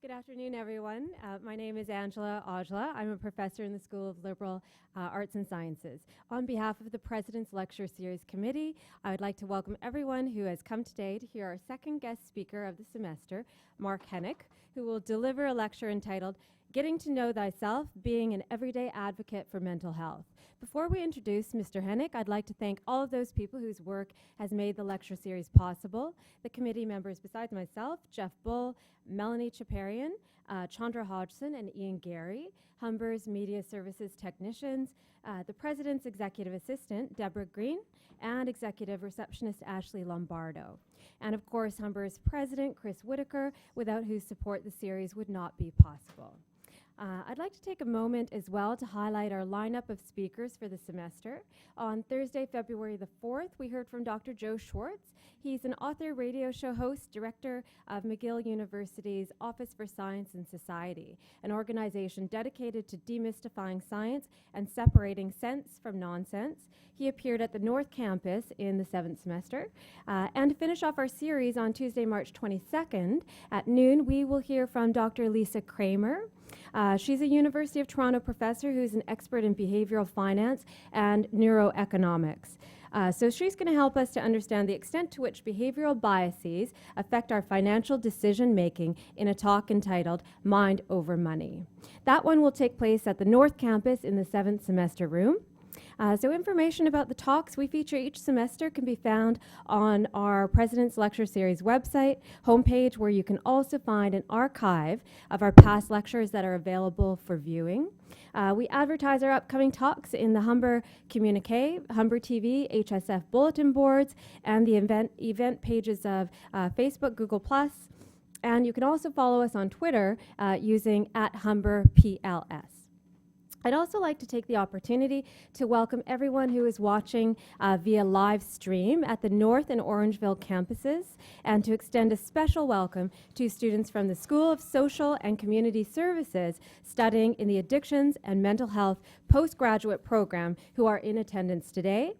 Good afternoon, everyone. My name is Angela Ojla. I'm a professor in the School of Liberal Arts and Sciences. On behalf of the President's Lecture Series Committee, I would like to welcome everyone who has come today to hear our second guest speaker of the semester, Mark Henick, who will deliver a lecture entitled Getting to Know Thyself, Being an Everyday Advocate for Mental Health. Before we introduce Mr. Henick, I'd like to thank all of those people whose work has made the lecture series possible. The committee members besides myself, Jeff Bull, Melanie Chaparian, Chandra Hodgson, and Ian Gary, Humber's media services technicians, the president's executive assistant, Deborah Green, and executive receptionist, Ashley Lombardo. And of course, Humber's president, Chris Whitaker, without whose support the series would not be possible. I'd like to take a moment as well to highlight our lineup of speakers for the semester. On Thursday, February the 4th, we heard from Dr. Joe Schwartz. He's an author, radio show host, director of McGill University's Office for Science and Society, an organization dedicated to demystifying science and separating sense from nonsense. He appeared at the North Campus in the 7th semester. And to finish off our series on Tuesday, March 22nd at noon, we will hear from Dr. Lisa Kramer. She's a University of Toronto professor who's an expert in behavioral finance and neuroeconomics. So she's going to help us to understand the extent to which behavioral biases affect our financial decision making in a talk entitled Mind Over Money. That one will take place at the North Campus in the 7th semester room. So information about the talks we feature each semester can be found on our President's Lecture Series website homepage, where you can also find an archive of our past lectures that are available for viewing. We advertise our upcoming talks in the Humber Communique, Humber TV, HSF bulletin boards, and the event pages of Facebook, Google+. And you can also follow us on Twitter using @HumberPLS. I'd also like to take the opportunity to welcome everyone who is watching via live stream at the North and Orangeville campuses, and to extend a special welcome to students from the School of Social and Community Services studying in the Addictions and Mental Health postgraduate program who are in attendance today,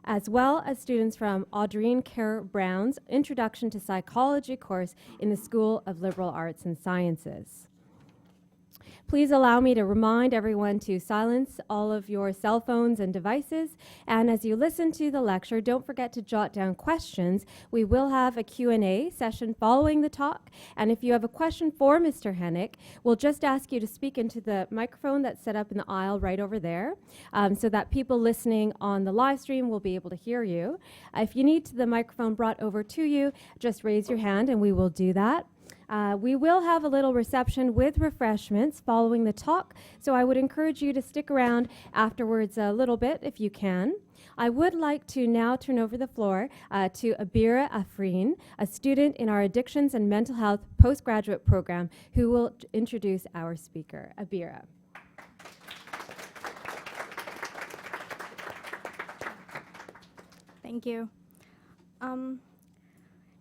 as well as students from Audrine Kerr Brown's Introduction to Psychology course in the School of Liberal Arts and Sciences. Please allow me to remind everyone to silence all of your cell phones and devices. And as you listen to the lecture, don't forget to jot down questions. We will have a Q&A session following the talk. And if you have a question for Mr. Henick, we'll just ask you to speak into the microphone that's set up in the aisle right over there, so that people listening on the live stream will be able to hear you. If you need the microphone brought over to you, just raise your hand and we will do that. We will have a little reception with refreshments following the talk, so I would encourage you to stick around afterwards a little bit if you can. I would like to now turn over the floor to Abira Afreen, a student in our Addictions and Mental Health postgraduate program, who will introduce our speaker. Abira. Thank you.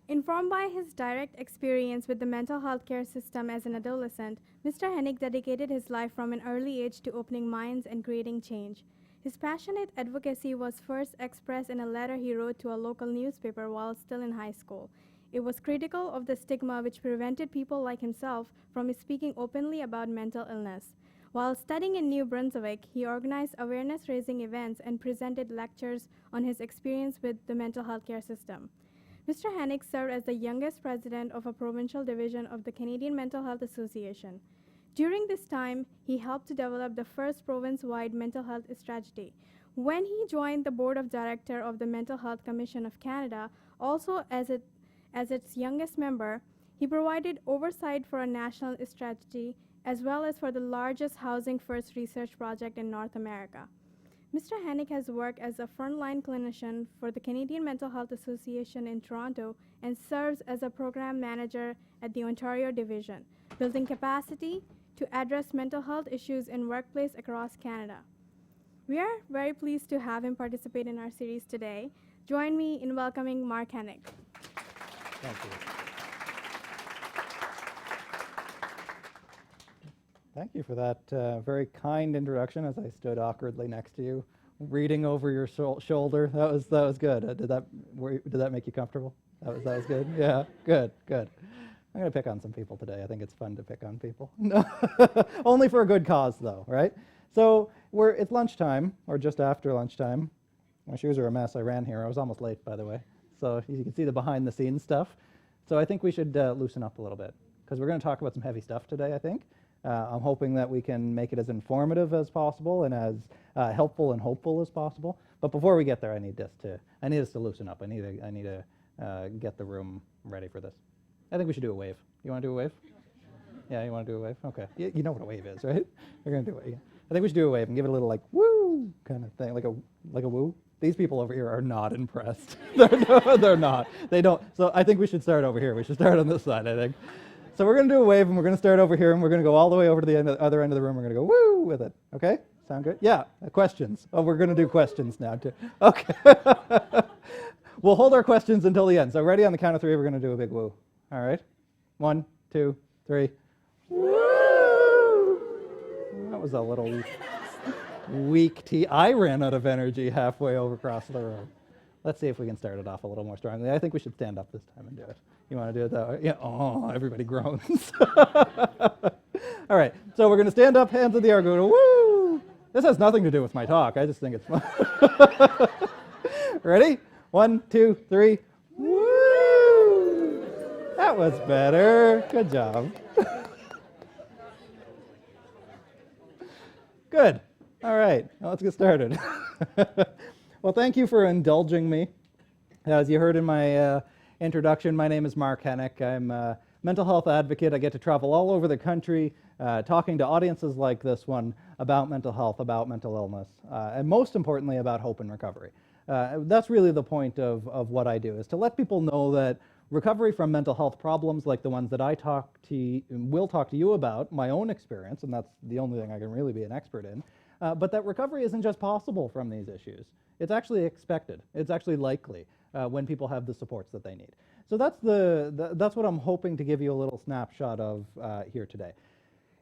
Informed by his direct experience with the mental health care system as an adolescent, Mr. Henick dedicated his life from an early age to opening minds and creating change. His passionate advocacy was first expressed in a letter he wrote to a local newspaper while still in high school. It was critical of the stigma which prevented people like himself from speaking openly about mental illness. While studying in New Brunswick, he organized awareness-raising events and presented lectures on his experience with the mental health care system. Mr. Henick served as the youngest president of a provincial division of the Canadian Mental Health Association. During this time, he helped to develop the first province-wide mental health strategy. When he joined the board of directors of the Mental Health Commission of Canada, also as its youngest member, he provided oversight for a national strategy as well as for the largest Housing First research project in North America. Mr. Henick has worked as a frontline clinician for the Canadian Mental Health Association in Toronto and serves as a program manager at the Ontario Division, building capacity to address mental health issues in workplace across Canada. We are very pleased to have him participate in our series today. Join me in welcoming Mark Henick. Thank you. Thank you for that very kind introduction as I stood awkwardly next to you, reading over your shoulder. That was good. Did that make you comfortable? That was good? Yeah, good. I'm going to pick on some people today. I think it's fun to pick on people. No, only for a good cause, though, right? So it's lunchtime, or just after lunchtime. My shoes are a mess. I ran here. I was almost late, by the way. So you can see the behind-the-scenes stuff. So I think we should loosen up a little bit, because we're going to talk about some heavy stuff today, I think. I'm hoping that we can make it as informative as possible and as helpful and hopeful as possible. But before we get there, I need us to loosen up. I need to get the room ready for this. I think we should do a wave. You want to do a wave? Yeah, you want to do a wave? Okay. You know what a wave is, right? We're going to do it. Yeah. I think we should do a wave and give it a little like woo kind of thing, like a woo. These people over here are not impressed. They're not. They don't. So I think we should start over here. We should start on this side, I think. So we're going to do a wave, and we're going to start over here, and we're going to go all the way over to the other end of the room. We're going to go woo with it. Okay? Sound good? Yeah. Questions. Oh, we're going to do questions now, too. Okay. We'll hold our questions until the end. So ready on the count of three, we're going to do a big woo. All right? 1, 2, 3. Woo! That was a little weak tea. I ran out of energy halfway over across the room. Let's see if we can start it off a little more strongly. I think we should stand up this time and do it. You want to do it that way? Yeah. Oh, everybody groans. All right. So we're going to stand up, hands in the air, go woo. This has nothing to do with my talk. I just think it's fun. Ready? 1, 2, 3. Woo! That was better. Good job. Good. All right. Now let's get started. Well, thank you for indulging me. As you heard in my introduction, my name is Mark Henick. I'm a mental health advocate. I get to travel all over the country talking to audiences like this one about mental health, about mental illness, and most importantly, about hope and recovery. That's really the point of what I do, is to let people know that recovery from mental health problems like the ones that I will talk to you about, my own experience, and that's the only thing I can really be an expert in, but that recovery isn't just possible from these issues. It's actually expected. It's actually likely when people have the supports that they need. So that's what I'm hoping to give you a little snapshot of here today.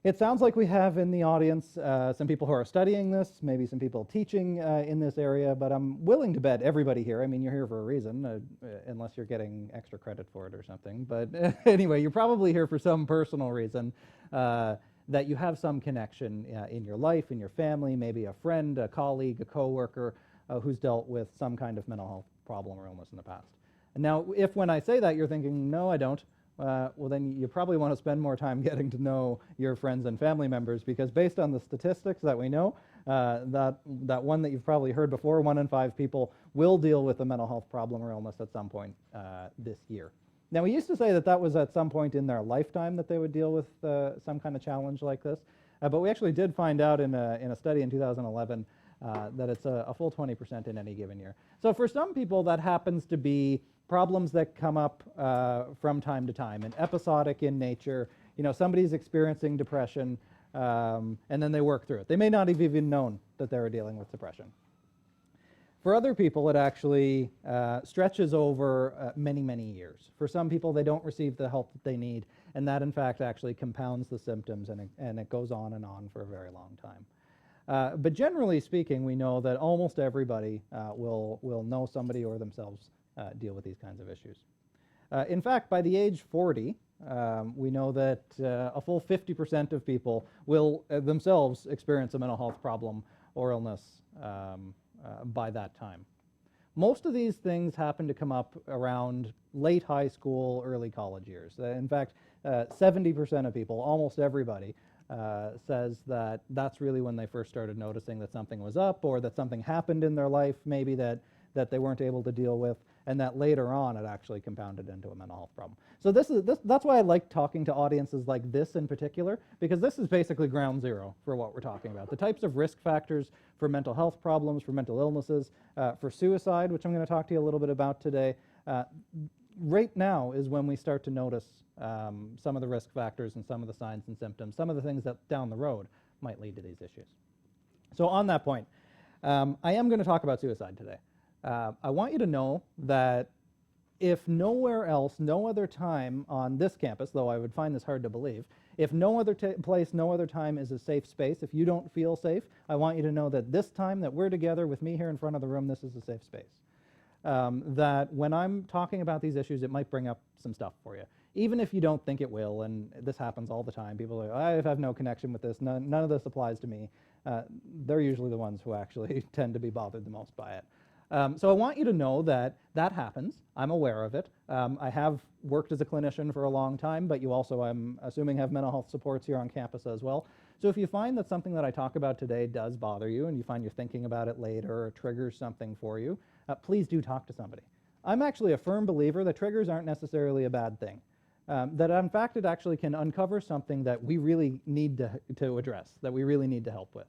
It sounds like we have in the audience some people who are studying this, maybe some people teaching in this area, but I'm willing to bet everybody here, I mean, you're here for a reason, unless you're getting extra credit for it or something, but anyway, you're probably here for some personal reason, that you have some connection in your life, in your family, maybe a friend, a colleague, a coworker who's dealt with some kind of mental health problem or illness in the past. And now, if when I say that you're thinking, no, I don't, well, then you probably want to spend more time getting to know your friends and family members, because based on the statistics that we know, that one that you've probably heard before, 1 in 5 people will deal with a mental health problem or illness at some point this year. Now, we used to say that was at some point in their lifetime that they would deal with some kind of challenge like this, but we actually did find out in a study in 2011 that it's a full 20% in any given year. So for some people, that happens to be problems that come up from time to time and episodic in nature. You know, somebody's experiencing depression and then they work through it. They may not have even known that they were dealing with depression. For other people, it actually stretches over many, many years. For some people, they don't receive the help that they need, and that in fact actually compounds the symptoms, and it goes on and on for a very long time. But generally speaking, we know that almost everybody will know somebody or themselves deal with these kinds of issues. In fact, by the age 40, we know that a full 50% of people will themselves experience a mental health problem or illness by that time. Most of these things happen to come up around late high school, early college years. In fact, 70% of people, almost everybody, says that that's really when they first started noticing that something was up, or that something happened in their life maybe that they weren't able to deal with, and that later on it actually compounded into a mental health problem. So that's why I like talking to audiences like this in particular, because this is basically ground zero for what we're talking about. The types of risk factors for mental health problems, for mental illnesses, for suicide, which I'm going to talk to you a little bit about today. Right now is when we start to notice some of the risk factors and some of the signs and symptoms, some of the things that down the road might lead to these issues. So on that point, I am going to talk about suicide today. I want you to know that if nowhere else, no other time on this campus, though I would find this hard to believe, if no other place, no other time is a safe space, if you don't feel safe, I want you to know that this time that we're together with me here in front of the room, this is a safe space. That when I'm talking about these issues, it might bring up some stuff for you. even if you don't think it will, and this happens all the time. People are like, I have no connection with this, none of this applies to me. They're usually the ones who actually tend to be bothered the most by it. So I want you to know that that happens. I'm aware of it. I have worked as a clinician for a long time, but you also, I'm assuming, have mental health supports here on campus as well. So if you find that something that I talk about today does bother you, and you find you're thinking about it later or triggers something for you, please do talk to somebody. I'm actually a firm believer that triggers aren't necessarily a bad thing. That in fact it actually can uncover something that we really need to address, that we really need to help with.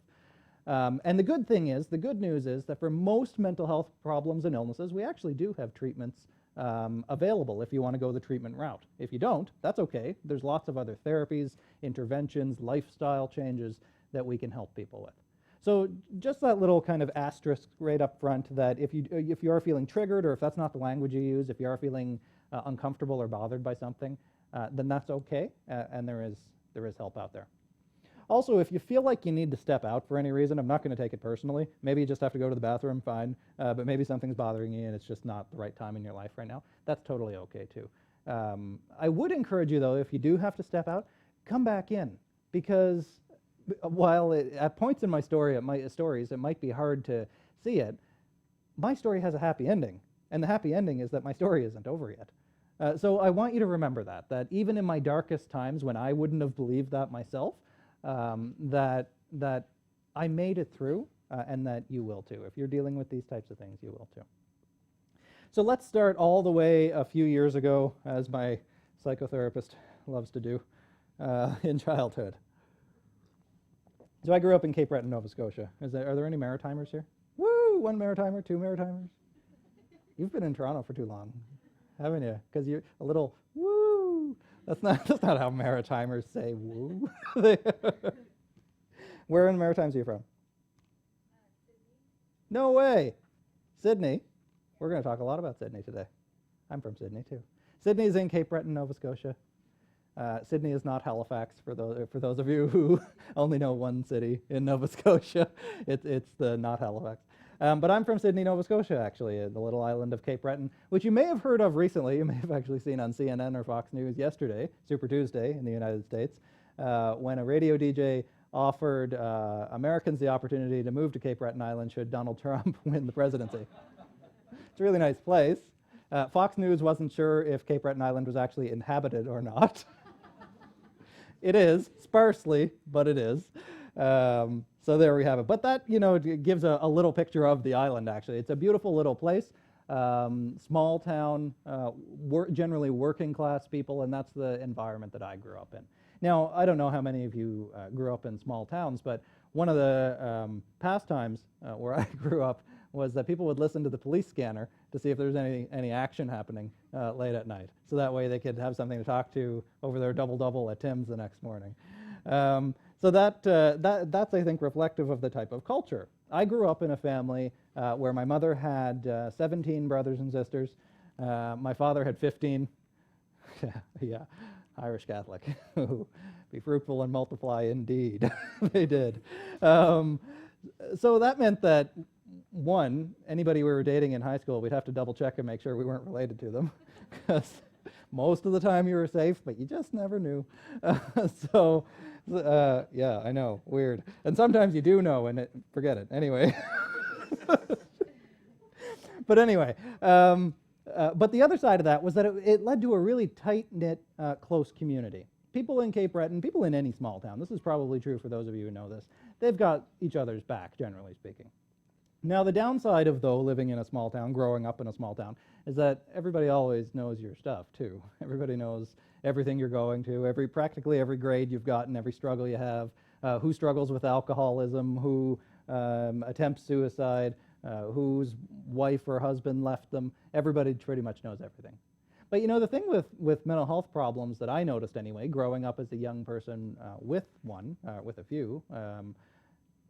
And the good news is that for most mental health problems and illnesses, we actually do have treatments available if you want to go the treatment route. If you don't, that's okay. There's lots of other therapies, interventions, lifestyle changes that we can help people with. So just that little kind of asterisk right up front that if you are feeling triggered, or if that's not the language you use, if you are feeling uncomfortable or bothered by something, then that's okay, and there is help out there. Also, if you feel like you need to step out for any reason, I'm not going to take it personally. Maybe you just have to go to the bathroom, fine. But maybe something's bothering you and it's just not the right time in your life right now. That's totally okay too. I would encourage you though, if you do have to step out, come back in. Because while at points in my stories, it might be hard to see it, my story has a happy ending. And the happy ending is that my story isn't over yet. So I want you to remember that even in my darkest times when I wouldn't have believed that myself, that I made it through, and that you will too. If you're dealing with these types of things, you will too. So let's start all the way a few years ago, as my psychotherapist loves to do, in childhood. So I grew up in Cape Breton, Nova Scotia. Are there any Maritimers here? Woo! One Maritimer, two Maritimers. You've been in Toronto for too long, haven't you? Because you're a little woo. That's not how Maritimers say woo. Where in the Maritimes are you from? No way. Sydney. We're going to talk a lot about Sydney today. I'm from Sydney too. Sydney is in Cape Breton, Nova Scotia. Sydney is not Halifax for those of you who only know one city in Nova Scotia. It's the not Halifax. But I'm from Sydney, Nova Scotia, actually, the little island of Cape Breton, which you may have heard of recently. You may have actually seen on CNN or Fox News yesterday, Super Tuesday in the United States, when a radio DJ offered Americans the opportunity to move to Cape Breton Island should Donald Trump win the presidency. It's a really nice place. Fox News wasn't sure if Cape Breton Island was actually inhabited or not. It is, sparsely, but it is. So there we have it. But that, gives a little picture of the island, actually. It's a beautiful little place, small town, generally working class people, and that's the environment that I grew up in. Now, I don't know how many of you grew up in small towns, but one of the pastimes where I grew up was that people would listen to the police scanner to see if there's any action happening late at night. So that way they could have something to talk to over their double-double at Tim's the next morning. So that's, I think, reflective of the type of culture. I grew up in a family where my mother had 17 brothers and sisters. My father had 15. Yeah, Irish Catholic. Be fruitful and multiply indeed. They did. So that meant that, one, anybody we were dating in high school, we'd have to double check and make sure we weren't related to them. Because most of the time you were safe, but you just never knew. Yeah, I know, weird. And sometimes you do know and forget it. Anyway. But anyway, but the other side of that was that it led to a really tight-knit, close community. People in Cape Breton, people in any small town, this is probably true for those of you who know this, they've got each other's back, generally speaking. Now, the downside of, though, living in a small town, growing up in a small town, is that everybody always knows your stuff, too. Everybody knows everything you're going to, practically every grade you've gotten, every struggle you have, who struggles with alcoholism, who attempts suicide, whose wife or husband left them. Everybody pretty much knows everything. But, the thing with mental health problems that I noticed anyway, growing up as a young person with a few,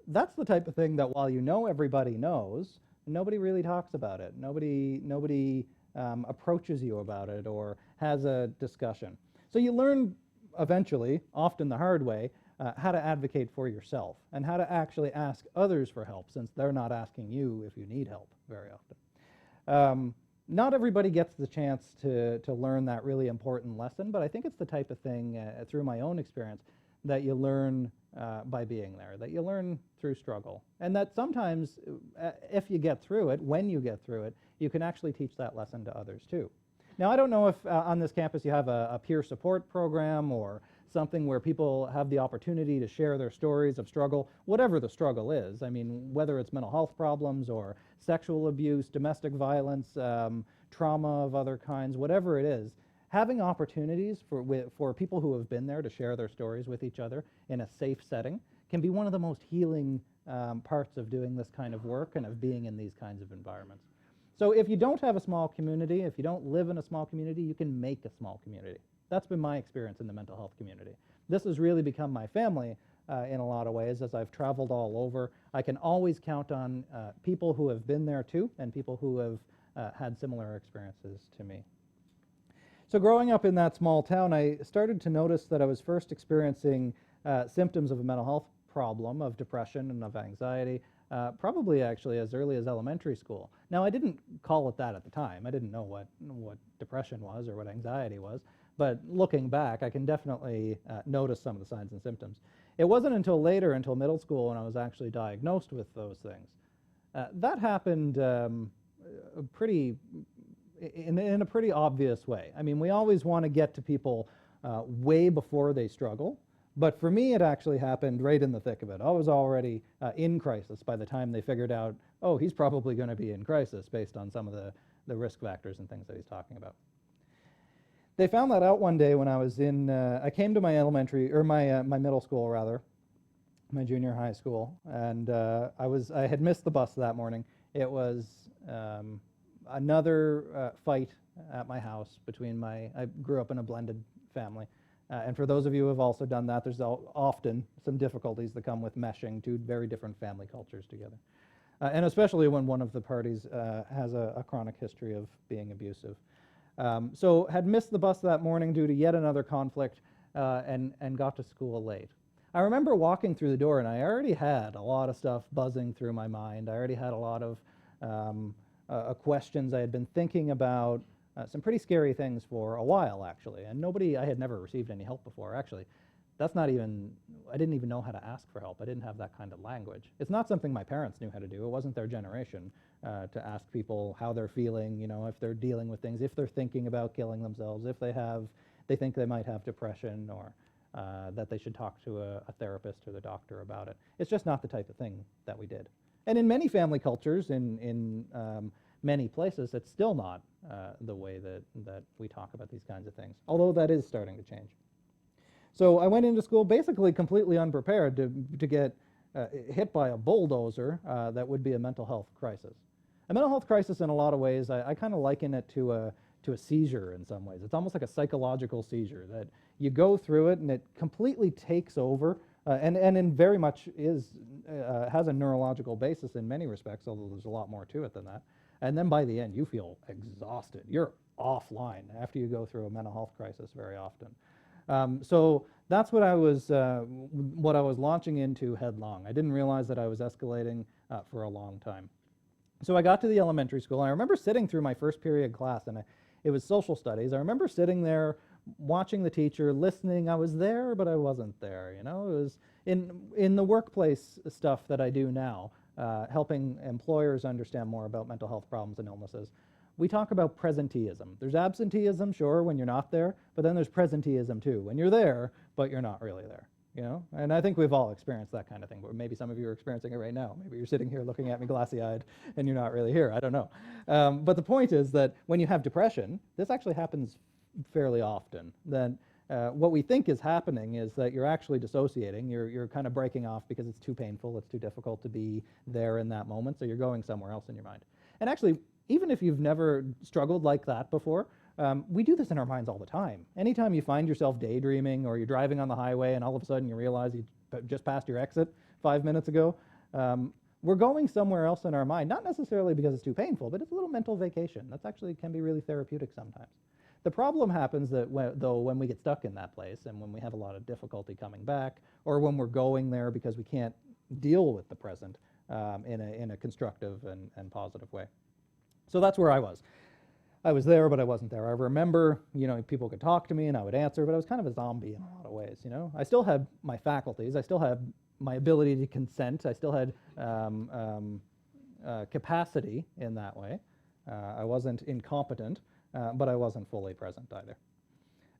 that's the type of thing that while everybody knows, nobody really talks about it. Nobody approaches you about it or has a discussion. So you learn eventually, often the hard way, how to advocate for yourself and how to actually ask others for help, since they're not asking you if you need help very often. Not everybody gets the chance to learn that really important lesson, but I think it's the type of thing, through my own experience, that you learn by being there, that you learn through struggle. And that sometimes, if you get through it, when you get through it, you can actually teach that lesson to others too. Now, I don't know if on this campus you have a peer support program or something where people have the opportunity to share their stories of struggle, whatever the struggle is. I mean, whether it's mental health problems or sexual abuse, domestic violence, trauma of other kinds, whatever it is, having opportunities for people who have been there to share their stories with each other in a safe setting can be one of the most healing parts of doing this kind of work and of being in these kinds of environments. So if you don't have a small community, if you don't live in a small community, you can make a small community. That's been my experience in the mental health community. This has really become my family in a lot of ways as I've traveled all over. I can always count on people who have been there too and people who have had similar experiences to me. So growing up in that small town, I started to notice that I was first experiencing symptoms of a mental health problem, of depression and of anxiety, probably actually as early as elementary school. Now, I didn't call it that at the time. I didn't know what depression was or what anxiety was. But looking back, I can definitely notice some of the signs and symptoms. It wasn't until later, until middle school, when I was actually diagnosed with those things. That happened in a pretty obvious way. I mean, we always want to get to people way before they struggle. But for me, it actually happened right in the thick of it. I was already in crisis by the time they figured out, oh, he's probably going to be in crisis based on some of the risk factors and things that he's talking about. They found that out one day when I was I came to my my middle school rather, my junior high school, and I had missed the bus that morning. It was another fight at my house between I grew up in a blended family. And for those of you who have also done that, there's often some difficulties that come with meshing two very different family cultures together. And especially when one of the parties has a chronic history of being abusive. So had missed the bus that morning due to yet another conflict and got to school late. I remember walking through the door and I already had a lot of stuff buzzing through my mind. I already had a lot of questions I had been thinking about. Some pretty scary things for a while, actually, and I had never received any help before, actually. I didn't even know how to ask for help. I didn't have that kind of language. It's not something my parents knew how to do. It wasn't their generation to ask people how they're feeling, if they're dealing with things, if they're thinking about killing themselves, if they think they might have depression, or that they should talk to a therapist or the doctor about it. It's just not the type of thing that we did. And in many family cultures, in many places, it's still not the way that we talk about these kinds of things, although that is starting to change. So I went into school basically completely unprepared to get hit by a bulldozer that would be a mental health crisis. A mental health crisis, in a lot of ways, I kind of liken it to a seizure in some ways. It's almost like a psychological seizure that you go through it and it completely takes over, and in very much has a neurological basis in many respects, although there's a lot more to it than that. And then by the end, you feel exhausted. You're offline after you go through a mental health crisis very often. So that's what I was launching into headlong. I didn't realize that I was escalating for a long time. So I got to the elementary school, and I remember sitting through my first period class, and it was social studies. I remember sitting there, watching the teacher, listening. I was there, but I wasn't there. It was in the workplace stuff that I do now. Helping employers understand more about mental health problems and illnesses. We talk about presenteeism. There's absenteeism, sure, when you're not there, but then there's presenteeism too, when you're there, but you're not really there, And I think we've all experienced that kind of thing, but maybe some of you are experiencing it right now. Maybe you're sitting here looking at me glassy-eyed and you're not really here. I don't know. But the point is that when you have depression, this actually happens fairly often. That what we think is happening is that you're actually dissociating. You're kind of breaking off because it's too painful, it's too difficult to be there in that moment, so you're going somewhere else in your mind. And actually, even if you've never struggled like that before, we do this in our minds all the time. Anytime you find yourself daydreaming or you're driving on the highway and all of a sudden you realize you just passed your exit 5 minutes ago, we're going somewhere else in our mind, not necessarily because it's too painful, but it's a little mental vacation. That's actually can be really therapeutic sometimes. The problem happens that when we get stuck in that place and when we have a lot of difficulty coming back, or when we're going there because we can't deal with the present in a constructive and positive way. So that's where I was. I was there, but I wasn't there. I remember, people could talk to me and I would answer, but I was kind of a zombie in a lot of ways, I still had my faculties. I still had my ability to consent. I still had capacity in that way. I wasn't incompetent, but I wasn't fully present either.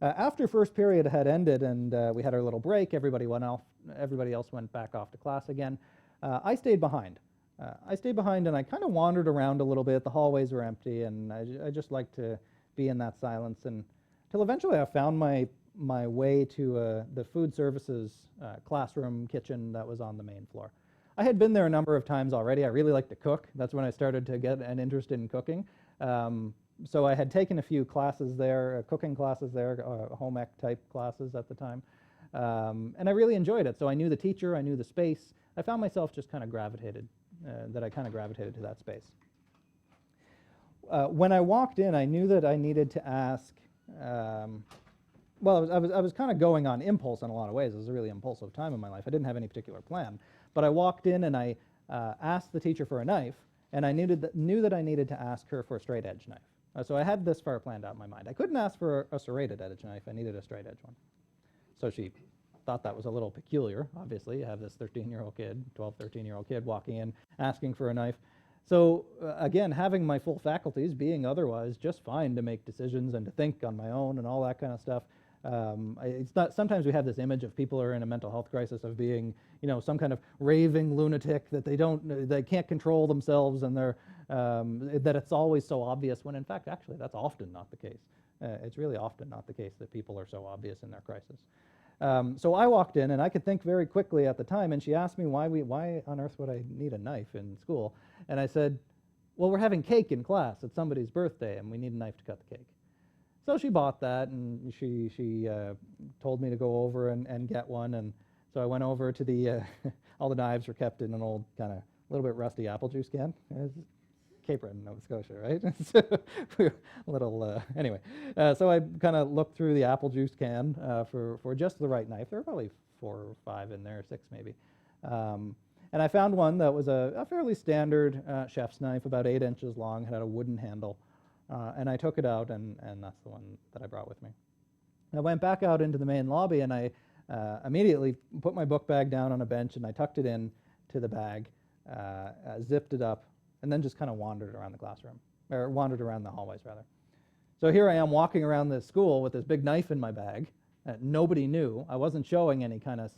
After first period had ended and we had our little break, everybody else went back off to class again. I stayed behind. And I kind of wandered around a little bit. The hallways were empty, and I just liked to be in that silence. And till eventually I found my way to the food services classroom kitchen that was on the main floor. I had been there a number of times already. I really liked to cook. That's when I started to get an interest in cooking. So I had taken a few classes there, cooking classes there, home ec type classes at the time. And I really enjoyed it. So I knew the teacher, I knew the space. I found myself just kind of gravitated to that space. When I walked in, I knew that I needed to ask, I was kind of going on impulse in a lot of ways. It was a really impulsive time in my life. I didn't have any particular plan. But I walked in and I asked the teacher for a knife, and I knew that I needed to ask her for a straight edge knife. So I had this far planned out in my mind. I couldn't ask for a serrated edge knife. I needed a straight edge one. So she thought that was a little peculiar. Obviously, you have this 13-year-old kid, 12, 13-year-old kid walking in, asking for a knife. So again, having my full faculties, being otherwise just fine to make decisions and to think on my own and all that kind of stuff. It's not. Sometimes we have this image of people who are in a mental health crisis of being, some kind of raving lunatic that they can't control themselves, and that it's always so obvious. When in fact, actually, that's often not the case. It's really often not the case that people are so obvious in their crisis. So I walked in, and I could think very quickly at the time, and she asked me why on earth would I need a knife in school? And I said, well, we're having cake in class. It's somebody's birthday, and we need a knife to cut the cake. So she bought that, and she told me to go over and get one. And so I went over to the, all the knives were kept in an old kind of little bit rusty apple juice can. Cape Breton, Nova Scotia, right? Anyway, so I kind of looked through the apple juice can for just the right knife. There were probably 4 or 5 in there, 6 maybe. And I found one that was a fairly standard chef's knife, about 8 inches long, had a wooden handle. And I took it out, and that's the one that I brought with me. I went back out into the main lobby, and I immediately put my book bag down on a bench, and I tucked it in to the bag, zipped it up, and then just kind of wandered around the classroom, or wandered around the hallways, rather. So here I am walking around this school with this big knife in my bag. Nobody knew. I wasn't showing any kind of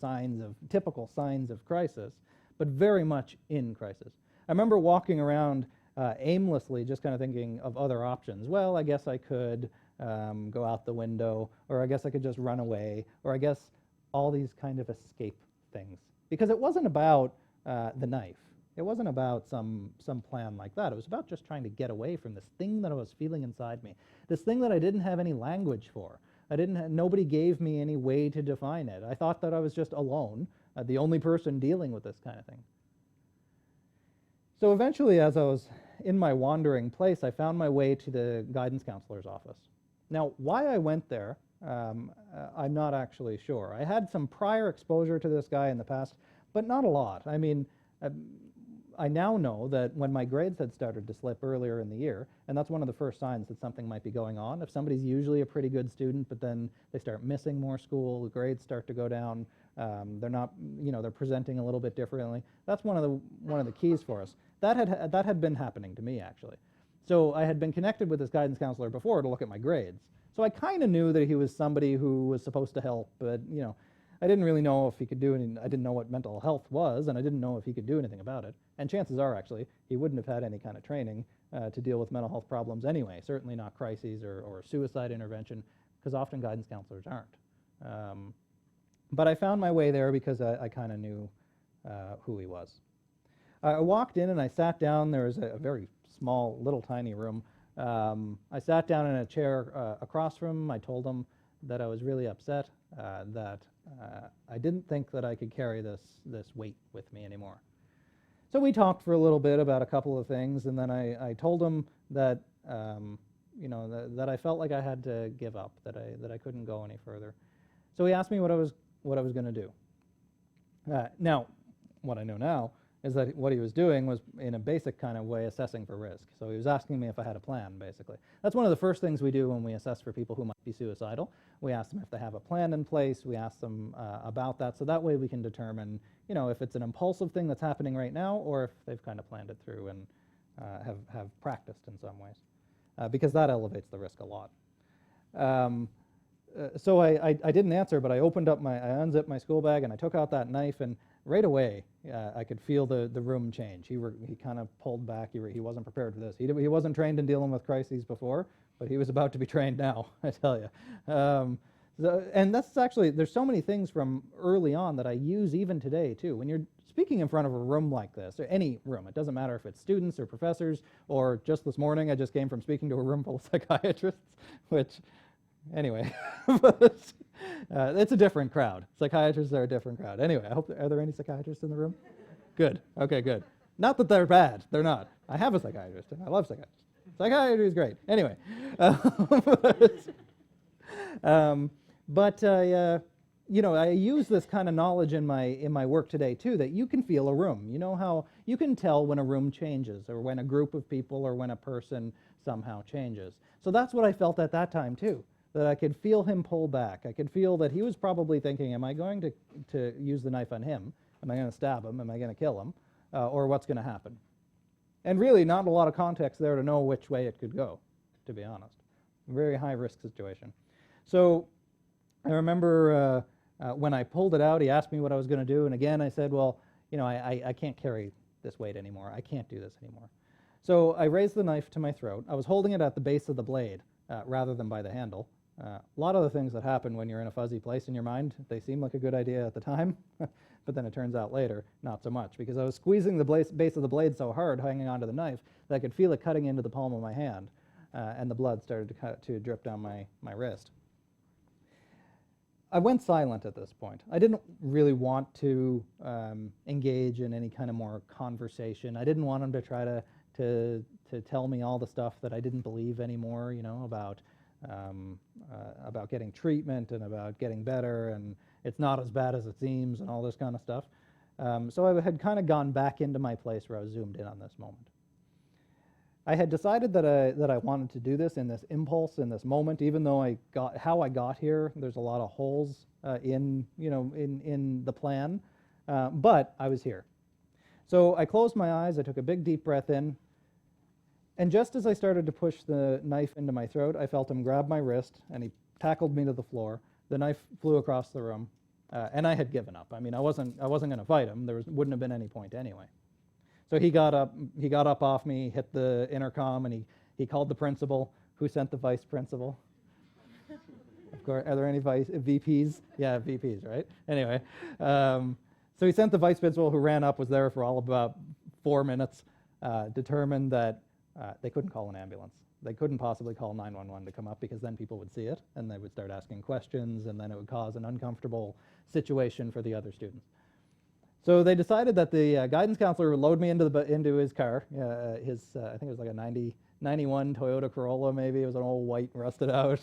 typical signs of crisis, but very much in crisis. I remember walking around aimlessly, just kind of thinking of other options. Well, I guess I could go out the window, or I guess I could just run away, or I guess all these kind of escape things. Because it wasn't about the knife. It wasn't about some plan like that. It was about just trying to get away from this thing that I was feeling inside me, this thing that I didn't have any language for. Nobody gave me any way to define it. I thought that I was just alone, the only person dealing with this kind of thing. So eventually, as I was in my wandering place, I found my way to the guidance counselor's office. Now, why I went there, I'm not actually sure. I had some prior exposure to this guy in the past, but not a lot. I mean, I now know that when my grades had started to slip earlier in the year, and that's one of the first signs that something might be going on. If somebody's usually a pretty good student, but then they start missing more school, the grades start to go down, they're not, they're presenting a little bit differently. That's one of the keys for us. That had been happening to me, actually. So I had been connected with this guidance counselor before to look at my grades. So I kind of knew that he was somebody who was supposed to help, but I didn't really know if he could do anything. I didn't know what mental health was, and I didn't know if he could do anything about it. And chances are, actually, he wouldn't have had any kind of training to deal with mental health problems anyway, certainly not crises or suicide intervention, because often guidance counselors aren't. But I found my way there because I kind of knew who he was. I walked in and I sat down. There was a very small, little tiny room. I sat down in a chair across from him. I told him that I was really upset, that I didn't think that I could carry this weight with me anymore. So we talked for a little bit about a couple of things, and then I told him that that I felt like I had to give up, that I couldn't go any further. So he asked me what I was going to do. Now, what I know now is that what he was doing was, in a basic kind of way, assessing for risk. So he was asking me if I had a plan, basically. That's one of the first things we do when we assess for people who might be suicidal. We ask them if they have a plan in place. We ask them about that, so that way we can determine, if it's an impulsive thing that's happening right now, or if they've kind of planned it through and have practiced in some ways, because that elevates the risk a lot. So I didn't answer, but I unzipped my school bag and I took out that knife, and right away I could feel the room change. He kind of pulled back. He wasn't prepared for this. He wasn't trained in dealing with crises before, but he was about to be trained now, I tell you. And that's actually, there's so many things from early on that I use even today too. When you're speaking in front of a room like this, or any room, it doesn't matter if it's students or professors, or just this morning I just came from speaking to a room full of psychiatrists, which, anyway, but, it's a different crowd. Psychiatrists are a different crowd. Anyway, are there any psychiatrists in the room? Good. Okay, good. Not that they're bad. They're not. I have a psychiatrist, and I love psychiatrists. Psychiatry is great. Anyway, I use this kind of knowledge in my work today too, that you can feel a room. You know how you can tell when a room changes, or when a group of people, or when a person somehow changes. So that's what I felt at that time too, that I could feel him pull back. I could feel that he was probably thinking, am I going to use the knife on him? Am I going to stab him? Am I going to kill him? Or what's going to happen? And really not a lot of context there to know which way it could go, to be honest. Very high risk situation. So I remember when I pulled it out, he asked me what I was going to do. And again, I said, well, I can't carry this weight anymore. I can't do this anymore. So I raised the knife to my throat. I was holding it at the base of the blade rather than by the handle. A lot of the things that happen when you're in a fuzzy place in your mind, they seem like a good idea at the time, but then it turns out later, not so much, because I was squeezing the base of the blade so hard, hanging onto the knife, that I could feel it cutting into the palm of my hand, and the blood started to drip down my wrist. I went silent at this point. I didn't really want to engage in any kind of more conversation. I didn't want him to try to tell me all the stuff that I didn't believe anymore, about getting treatment and about getting better, and it's not as bad as it seems, and all this kind of stuff. So I had kind of gone back into my place where I was zoomed in on this moment. I had decided that I wanted to do this in this impulse, in this moment, even though how I got here, there's a lot of holes in the plan, but I was here. So I closed my eyes, I took a big deep breath in, and just as I started to push the knife into my throat, I felt him grab my wrist, and he tackled me to the floor. The knife flew across the room, and I had given up. I mean, I wasn't going to fight him. Wouldn't have been any point anyway. So he got up off me, hit the intercom, and he called the principal, who sent the vice principal. Of course, are there any VPs? Yeah, VPs, right? Anyway, so he sent the vice principal, who ran up, was there for all about 4 minutes, determined that they couldn't call an ambulance. They couldn't possibly call 911 to come up, because then people would see it, and they would start asking questions, and then it would cause an uncomfortable situation for the other students. So they decided that the guidance counselor would load me into his car, I think it was like a 91 Toyota Corolla, maybe. It was an old white, rusted out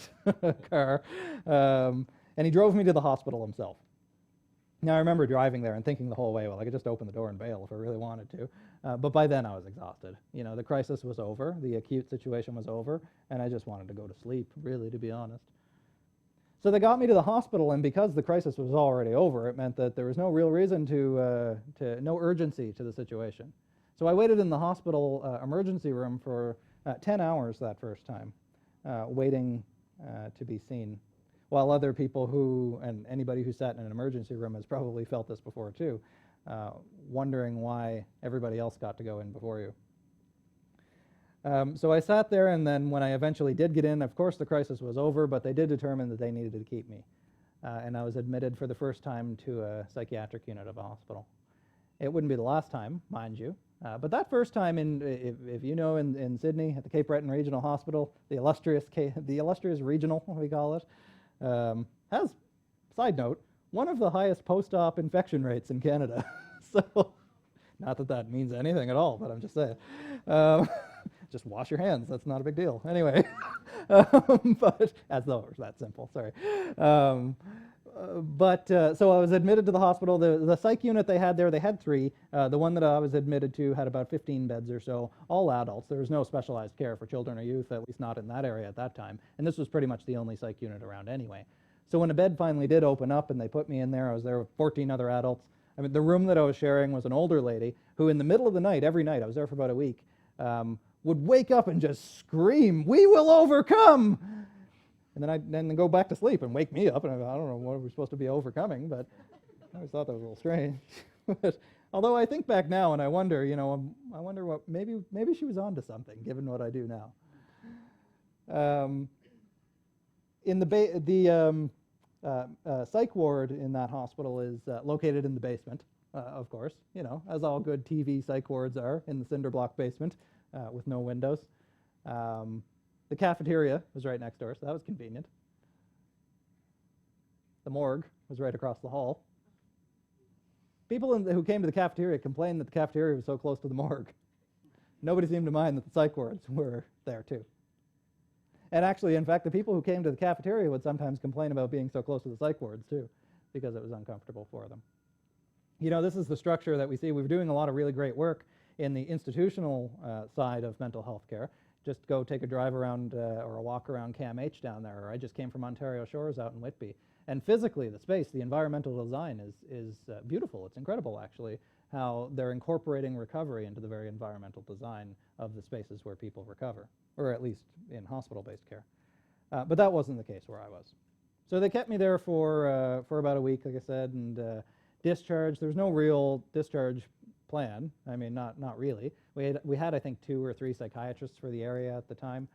car. And he drove me to the hospital himself. Now, I remember driving there and thinking the whole way, well, I could just open the door and bail if I really wanted to. But by then I was exhausted. The crisis was over, the acute situation was over, and I just wanted to go to sleep, really, to be honest. So they got me to the hospital, and because the crisis was already over, it meant that there was no real reason no urgency to the situation. So I waited in the hospital emergency room for 10 hours that first time, waiting to be seen, while other people and anybody who sat in an emergency room has probably felt this before too, wondering why everybody else got to go in before you. So I sat there, and then when I eventually did get in, of course the crisis was over, but they did determine that they needed to keep me. And I was admitted for the first time to a psychiatric unit of a hospital. It wouldn't be the last time, mind you, but that first time, if you know, in Sydney at the Cape Breton Regional Hospital, the illustrious regional, we call it, has, side note, one of the highest post-op infection rates in Canada. So, not that that means anything at all, but I'm just saying. Just wash your hands. That's not a big deal. Anyway, but as though it was that simple. Sorry. So I was admitted to the hospital. The psych unit they had there, they had 3. The one that I was admitted to had about 15 beds or so, all adults. There was no specialized care for children or youth, at least not in that area at that time. And this was pretty much the only psych unit around anyway. So when a bed finally did open up and they put me in there, I was there with 14 other adults. I mean, the room that I was sharing was an older lady who in the middle of the night, every night, I was there for about a week, would wake up and just scream, "We will overcome!" And then go back to sleep and wake me up, and I don't know what we're supposed to be overcoming, but I always thought that was a little strange. But although I think back now and I wonder, I wonder what maybe she was onto something, given what I do now. In the psych ward in that hospital is located in the basement, of course, as all good TV psych wards are, in the cinder block basement with no windows. The cafeteria was right next door, so that was convenient. The morgue was right across the hall. People who came to the cafeteria complained that the cafeteria was so close to the morgue. Nobody seemed to mind that the psych wards were there too. And actually, in fact, the people who came to the cafeteria would sometimes complain about being so close to the psych wards too, because it was uncomfortable for them. This is the structure that we see. We're doing a lot of really great work in the institutional side of mental health care. Just go take a drive around or a walk around CAMH down there, or I just came from Ontario Shores out in Whitby. And physically, the space, the environmental design is beautiful. It's incredible, actually, how they're incorporating recovery into the very environmental design of the spaces where people recover, or at least in hospital-based care. But that wasn't the case where I was. So they kept me there for about a week, like I said, and discharged. There was no real discharge plan. I mean, not really. We had I think 2 or 3 psychiatrists for the area at the time,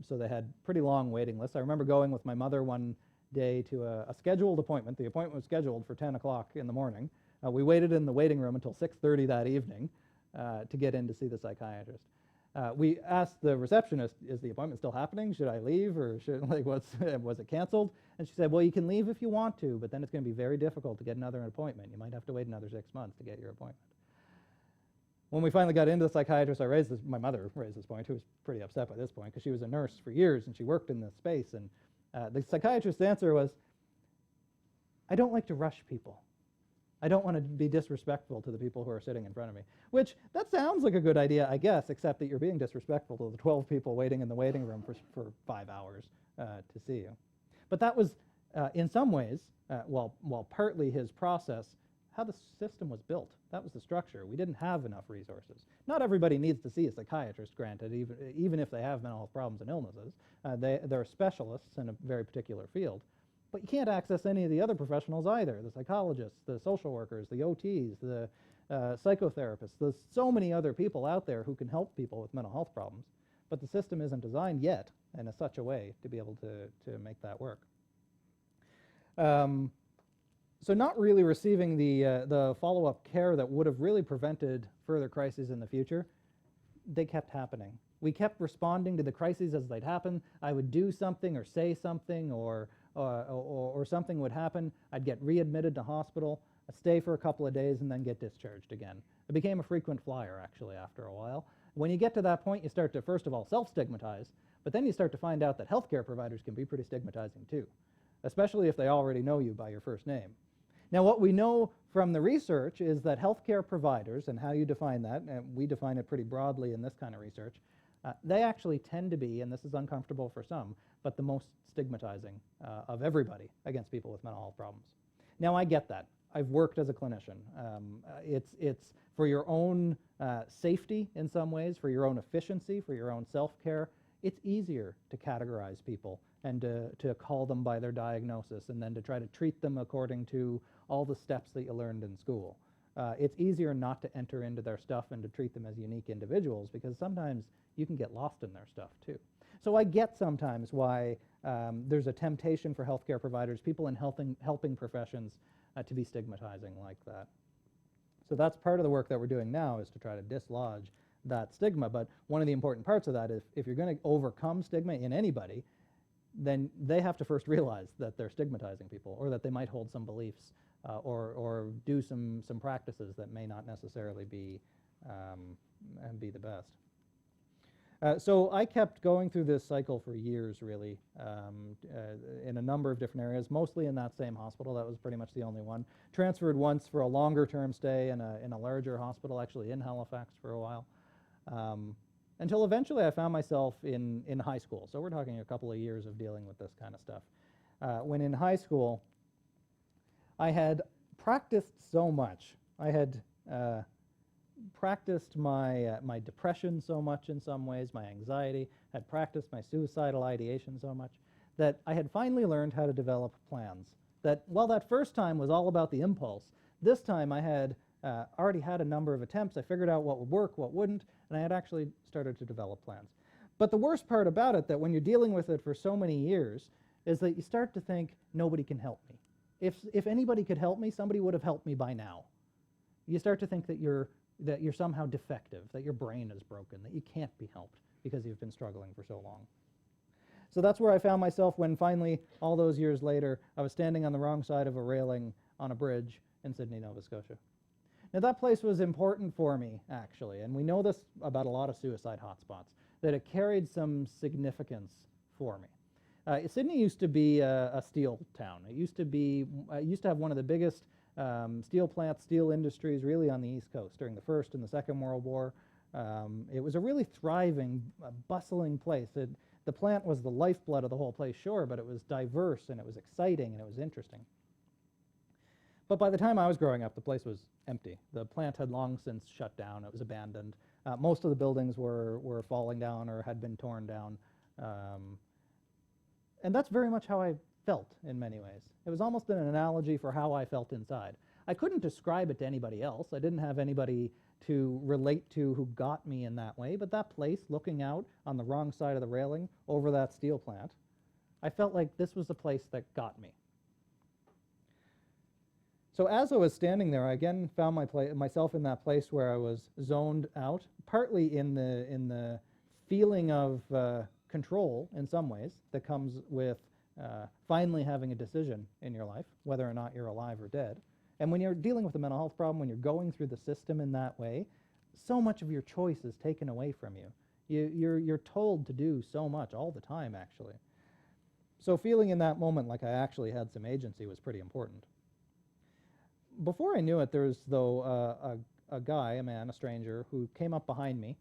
so they had pretty long waiting lists. I remember going with my mother one day to a scheduled appointment. The appointment was scheduled for 10 o'clock in the morning. We waited in the waiting room until 6:30 that evening to get in to see the psychiatrist. We asked the receptionist, "Is the appointment still happening? Should I leave, or was it canceled?" And she said, "Well, you can leave if you want to, but then it's going to be very difficult to get another appointment. You might have to wait another 6 months to get your appointment." When we finally got into the psychiatrist, my mother raised this point, who was pretty upset by this point, because she was a nurse for years and she worked in this space. And the psychiatrist's answer was, "I don't like to rush people. I don't want to be disrespectful to the people who are sitting in front of me." Which, that sounds like a good idea, I guess, except that you're being disrespectful to the 12 people waiting in the waiting room for 5 hours to see you. But that was, in some ways, while partly his process, how the system was built. That was the structure. We didn't have enough resources. Not everybody needs to see a psychiatrist, granted, even if they have mental health problems and illnesses. They're specialists in a very particular field. But you can't access any of the other professionals either, the psychologists, the social workers, the OTs, the psychotherapists. There's so many other people out there who can help people with mental health problems, but the system isn't designed yet in such a way to be able to make that work. So not really receiving the follow-up care that would have really prevented further crises in the future, they kept happening. We kept responding to the crises as they'd happen. I would do something or say something or something would happen. I'd get readmitted to hospital, I'd stay for a couple of days, and then get discharged again. It became a frequent flyer, actually, after a while. When you get to that point, you start to, first of all, self-stigmatize, but then you start to find out that healthcare providers can be pretty stigmatizing too, especially if they already know you by your first name. Now, what we know from the research is that healthcare providers, and how you define that, and we define it pretty broadly in this kind of research, they actually tend to be, and this is uncomfortable for some, but the most stigmatizing of everybody against people with mental health problems. Now, I get that. I've worked as a clinician. It's for your own safety in some ways, for your own efficiency, for your own self-care. It's easier to categorize people and to call them by their diagnosis and then to try to treat them according to all the steps that you learned in school. It's easier not to enter into their stuff and to treat them as unique individuals, because sometimes you can get lost in their stuff too. So I get sometimes why there's a temptation for healthcare providers, people in helping professions, to be stigmatizing like that. So that's part of the work that we're doing now, is to try to dislodge that stigma. But one of the important parts of that is, if you're going to overcome stigma in anybody, then they have to first realize that they're stigmatizing people, or that they might hold some beliefs or do some practices that may not necessarily be the best. So I kept going through this cycle for years, really, in a number of different areas, mostly in that same hospital. That was pretty much the only one. Transferred once for a longer-term stay in a larger hospital, actually in Halifax for a while, until eventually I found myself in high school. So we're talking a couple of years of dealing with this kind of stuff. When in high school, I had practiced so much. I had practiced my depression so much in some ways, my anxiety, had practiced my suicidal ideation so much, that I had finally learned how to develop plans. That while that first time was all about the impulse, this time I had already had a number of attempts. I figured out what would work, what wouldn't, and I had actually started to develop plans. But the worst part about it, that when you're dealing with it for so many years, is that you start to think, nobody can help me. If anybody could help me, somebody would have helped me by now. You start to think that you're somehow defective, that your brain is broken, that you can't be helped because you've been struggling for so long. So that's where I found myself when finally, all those years later, I was standing on the wrong side of a railing on a bridge in Sydney, Nova Scotia. Now that place was important for me, actually, and we know this about a lot of suicide hotspots, that it carried some significance for me. Sydney used to be a steel town. It used to have one of the biggest steel plants, steel industries really on the East Coast during the First and the Second World War. It was a really thriving, bustling place. The plant was the lifeblood of the whole place, sure, but it was diverse and it was exciting and it was interesting. But by the time I was growing up, the place was empty. The plant had long since shut down. It was abandoned. Most of the buildings were falling down or had been torn down. And that's very much how I felt in many ways. It was almost an analogy for how I felt inside. I couldn't describe it to anybody else. I didn't have anybody to relate to who got me in that way, but that place, looking out on the wrong side of the railing over that steel plant, I felt like this was the place that got me. So as I was standing there, I again found myself in that place where I was zoned out, partly in the feeling of control in some ways that comes with finally having a decision in your life, whether or not you're alive or dead. And when you're dealing with a mental health problem, when you're going through the system in that way, so much of your choice is taken away from you. You're told to do so much all the time, actually. So feeling in that moment like I actually had some agency was pretty important. Before I knew it, there was, though, a guy, a man, a stranger, who came up behind me.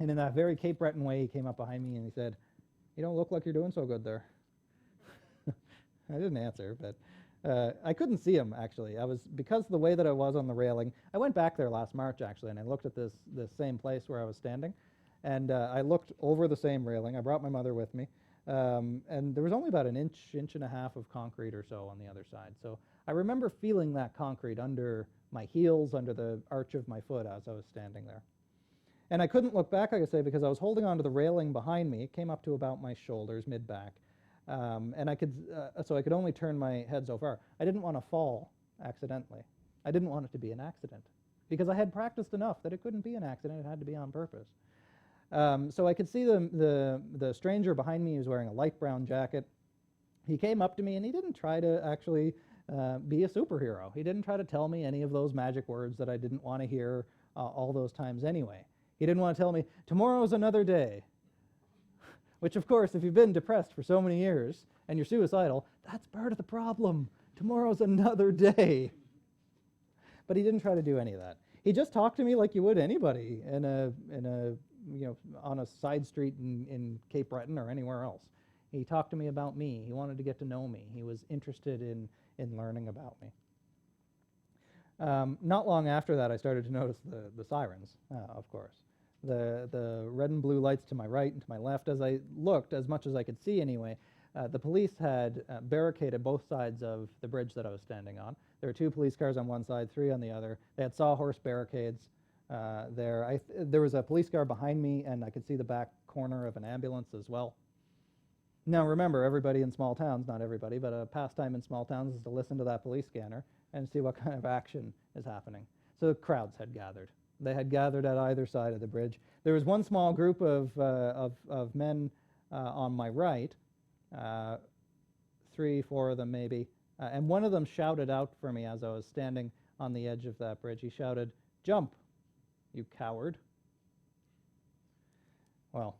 And in that very Cape Breton way, he came up behind me and he said, "You don't look like you're doing so good there." I didn't answer, but I couldn't see him, actually. Because of the way that I was on the railing, I went back there last March, actually, and I looked at this same place where I was standing. And I looked over the same railing. I brought my mother with me. And there was only about an inch and a half of concrete or so on the other side. So I remember feeling that concrete under my heels, under the arch of my foot as I was standing there. And I couldn't look back, like I say, because I was holding onto the railing behind me. It came up to about my shoulders, mid-back. And so I could only turn my head so far. I didn't want to fall accidentally. I didn't want it to be an accident because I had practiced enough that it couldn't be an accident. It had to be on purpose. So I could see the stranger behind me. He was wearing a light brown jacket. He came up to me and he didn't try to actually be a superhero. He didn't try to tell me any of those magic words that I didn't want to hear all those times anyway. He didn't want to tell me, "Tomorrow's another day." Which, of course, if you've been depressed for so many years and you're suicidal, that's part of the problem. Tomorrow's another day. But he didn't try to do any of that. He just talked to me like you would anybody on a side street in Cape Breton or anywhere else. He talked to me about me. He wanted to get to know me. He was interested in learning about me. Not long after that, I started to notice the sirens, of course. The red and blue lights to my right and to my left. As I looked, as much as I could see anyway, the police had barricaded both sides of the bridge that I was standing on. There were 2 police cars on one side, 3 on the other. They had sawhorse barricades there. There was a police car behind me, and I could see the back corner of an ambulance as well. Now remember, everybody in small towns, not everybody, but a pastime in small towns is to listen to that police scanner and see what kind of action is happening. So crowds had gathered. They had gathered at either side of the bridge. There was one small group of men on my right, 3, 4 of them maybe, and one of them shouted out for me as I was standing on the edge of that bridge. He shouted, "Jump, you coward." well,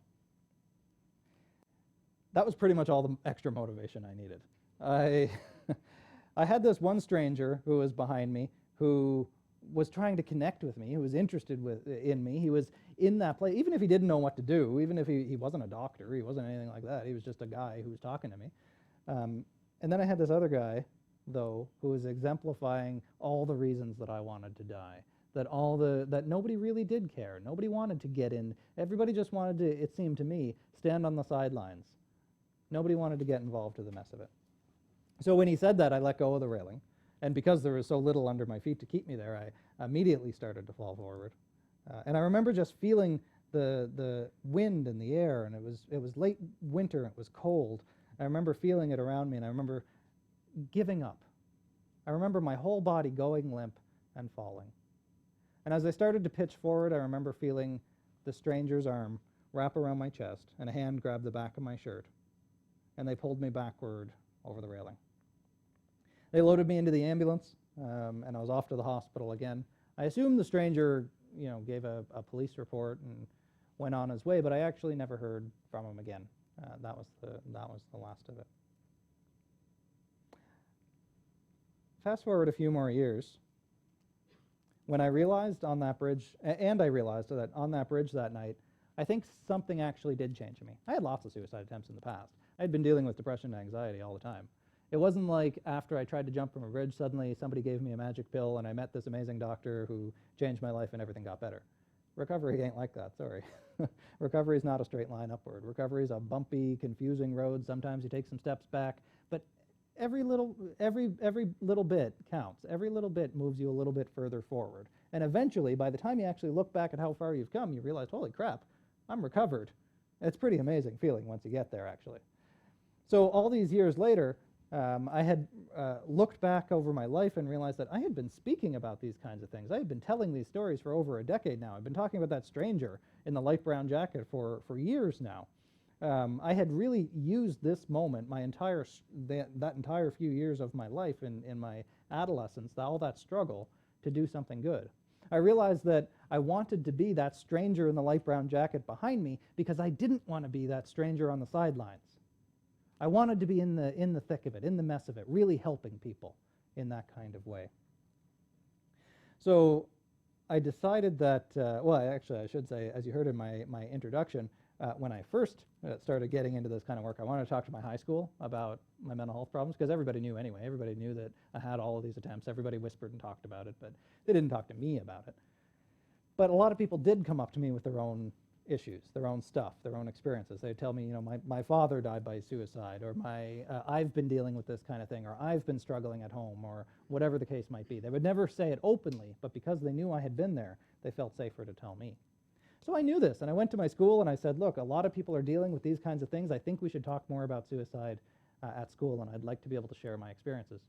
that was pretty much all the extra motivation I needed. I had this one stranger who was behind me who was trying to connect with me, who was interested in me. He was in that place, even if he didn't know what to do, even if he wasn't a doctor, he wasn't anything like that. He was just a guy who was talking to me. And then I had this other guy, though, who was exemplifying all the reasons that I wanted to die, that nobody really did care. Nobody wanted to get in. Everybody just wanted to, it seemed to me, stand on the sidelines. Nobody wanted to get involved in the mess of it. So when he said that, I let go of the railing. And because there was so little under my feet to keep me there, I immediately started to fall forward. And I remember just feeling the wind in the air, and it was late winter, and it was cold. I remember feeling it around me, and I remember giving up. I remember my whole body going limp and falling. And as I started to pitch forward, I remember feeling the stranger's arm wrap around my chest, and a hand grab the back of my shirt, and they pulled me backward over the railing. They loaded me into the ambulance, and I was off to the hospital again. I assumed the stranger, gave a police report and went on his way, but I actually never heard from him again. That was the last of it. Fast forward a few more years, when I realized on that bridge, and I realized that on that bridge that night, I think something actually did change in me. I had lots of suicide attempts in the past. I had been dealing with depression and anxiety all the time. It wasn't like after I tried to jump from a bridge, suddenly somebody gave me a magic pill and I met this amazing doctor who changed my life and everything got better. Recovery ain't like that, sorry. Recovery is not a straight line upward. Recovery is a bumpy, confusing road. Sometimes you take some steps back, but every little bit counts. Every little bit moves you a little bit further forward. And eventually, by the time you actually look back at how far you've come, you realize, holy crap, I'm recovered. It's a pretty amazing feeling once you get there, actually. So all these years later, I had looked back over my life and realized that I had been speaking about these kinds of things. I had been telling these stories for over a decade now. I've been talking about that stranger in the light brown jacket for years now. I had really used this moment, that entire few years of my life in my adolescence, all that struggle, to do something good. I realized that I wanted to be that stranger in the light brown jacket behind me because I didn't want to be that stranger on the sidelines. I wanted to be in the thick of it, in the mess of it, really helping people in that kind of way. So I decided that, I should say, as you heard in my introduction, when I first started getting into this kind of work, I wanted to talk to my high school about my mental health problems, because everybody knew anyway. Everybody knew that I had all of these attempts. Everybody whispered and talked about it, but they didn't talk to me about it. But a lot of people did come up to me with their own issues, their own stuff, their own experiences. They'd tell me, my father died by suicide, or I've been dealing with this kind of thing, or I've been struggling at home, or whatever the case might be. They would never say it openly, but because they knew I had been there, they felt safer to tell me. So I knew this, and I went to my school and I said, look, a lot of people are dealing with these kinds of things. I think we should talk more about suicide at school, and I'd like to be able to share my experiences.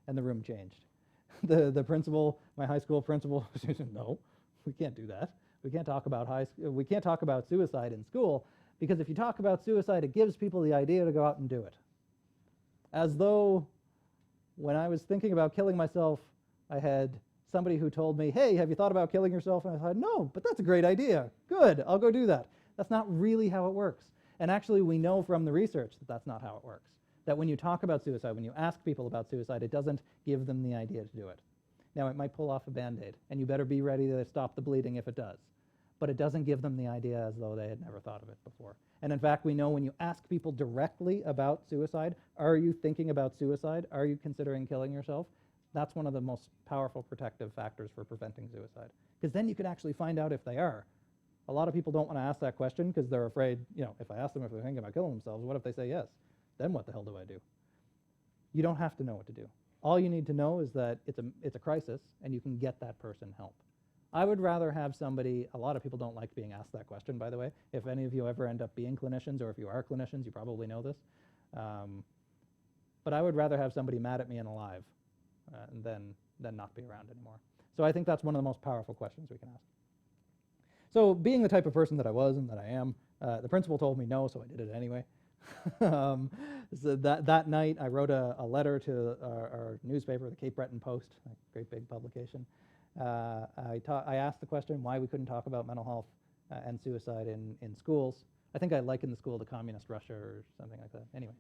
And the room changed. The principal, my high school principal, said, no, we can't do that. We can't talk about suicide in school, because if you talk about suicide, it gives people the idea to go out and do it. As though when I was thinking about killing myself, I had somebody who told me, hey, have you thought about killing yourself? And I thought, no, but that's a great idea. Good, I'll go do that. That's not really how it works. And actually, we know from the research that that's not how it works. That when you talk about suicide, when you ask people about suicide, it doesn't give them the idea to do it. Now, it might pull off a Band-Aid, and you better be ready to stop the bleeding if it does. But it doesn't give them the idea as though they had never thought of it before. And in fact, we know when you ask people directly about suicide, are you thinking about suicide? Are you considering killing yourself? That's one of the most powerful protective factors for preventing suicide. Because then you can actually find out if they are. A lot of people don't want to ask that question because they're afraid, if I ask them if they're thinking about killing themselves, what if they say yes? Then what the hell do I do? You don't have to know what to do. All you need to know is that it's a crisis, and you can get that person help. I would rather have somebody, a lot of people don't like being asked that question, by the way. If any of you ever end up being clinicians, or if you are clinicians, you probably know this. But I would rather have somebody mad at me and alive than not be around anymore. So I think that's one of the most powerful questions we can ask. So being the type of person that I was and that I am, the principal told me no, so I did it anyway. So that night, I wrote a letter to our newspaper, the Cape Breton Post, a great big publication. I asked the question why we couldn't talk about mental health and suicide in schools. I think I likened the school to communist Russia or something like that. Anyway,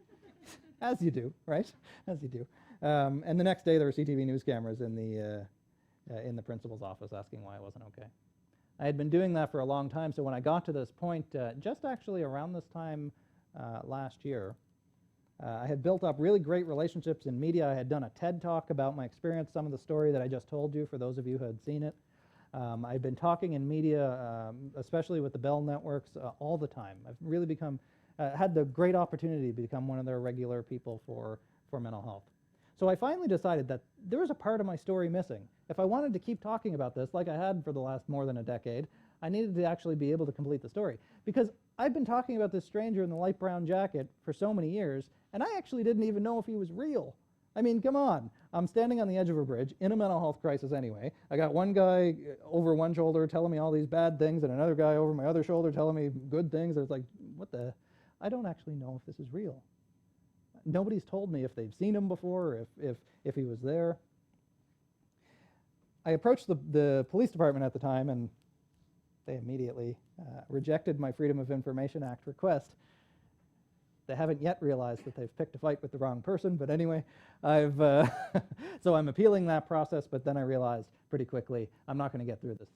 as you do, right? As you do. And the next day there were CTV news cameras in the principal's office asking why it wasn't okay. I had been doing that for a long time, so when I got to this point, just actually around this time last year, I had built up really great relationships in media. I had done a TED Talk about my experience, some of the story that I just told you, for those of you who had seen it. I've been talking in media, especially with the Bell networks, all the time. I've really become, had the great opportunity to become one of their regular people for mental health. So I finally decided that there was a part of my story missing. If I wanted to keep talking about this like I had for the last more than a decade, I needed to actually be able to complete the story. Because I've been talking about this stranger in the light brown jacket for so many years, and I actually didn't even know if he was real. I mean, come on. I'm standing on the edge of a bridge in a mental health crisis anyway. I got one guy over one shoulder telling me all these bad things and another guy over my other shoulder telling me good things. It's like, what the? I don't actually know if this is real. Nobody's told me if they've seen him before, or if he was there. I approached the police department at the time, and they immediately rejected my Freedom of Information Act request. They haven't yet realized that they've picked a fight with the wrong person, but anyway, so I'm appealing that process, but then I realized pretty quickly I'm not going to get through this,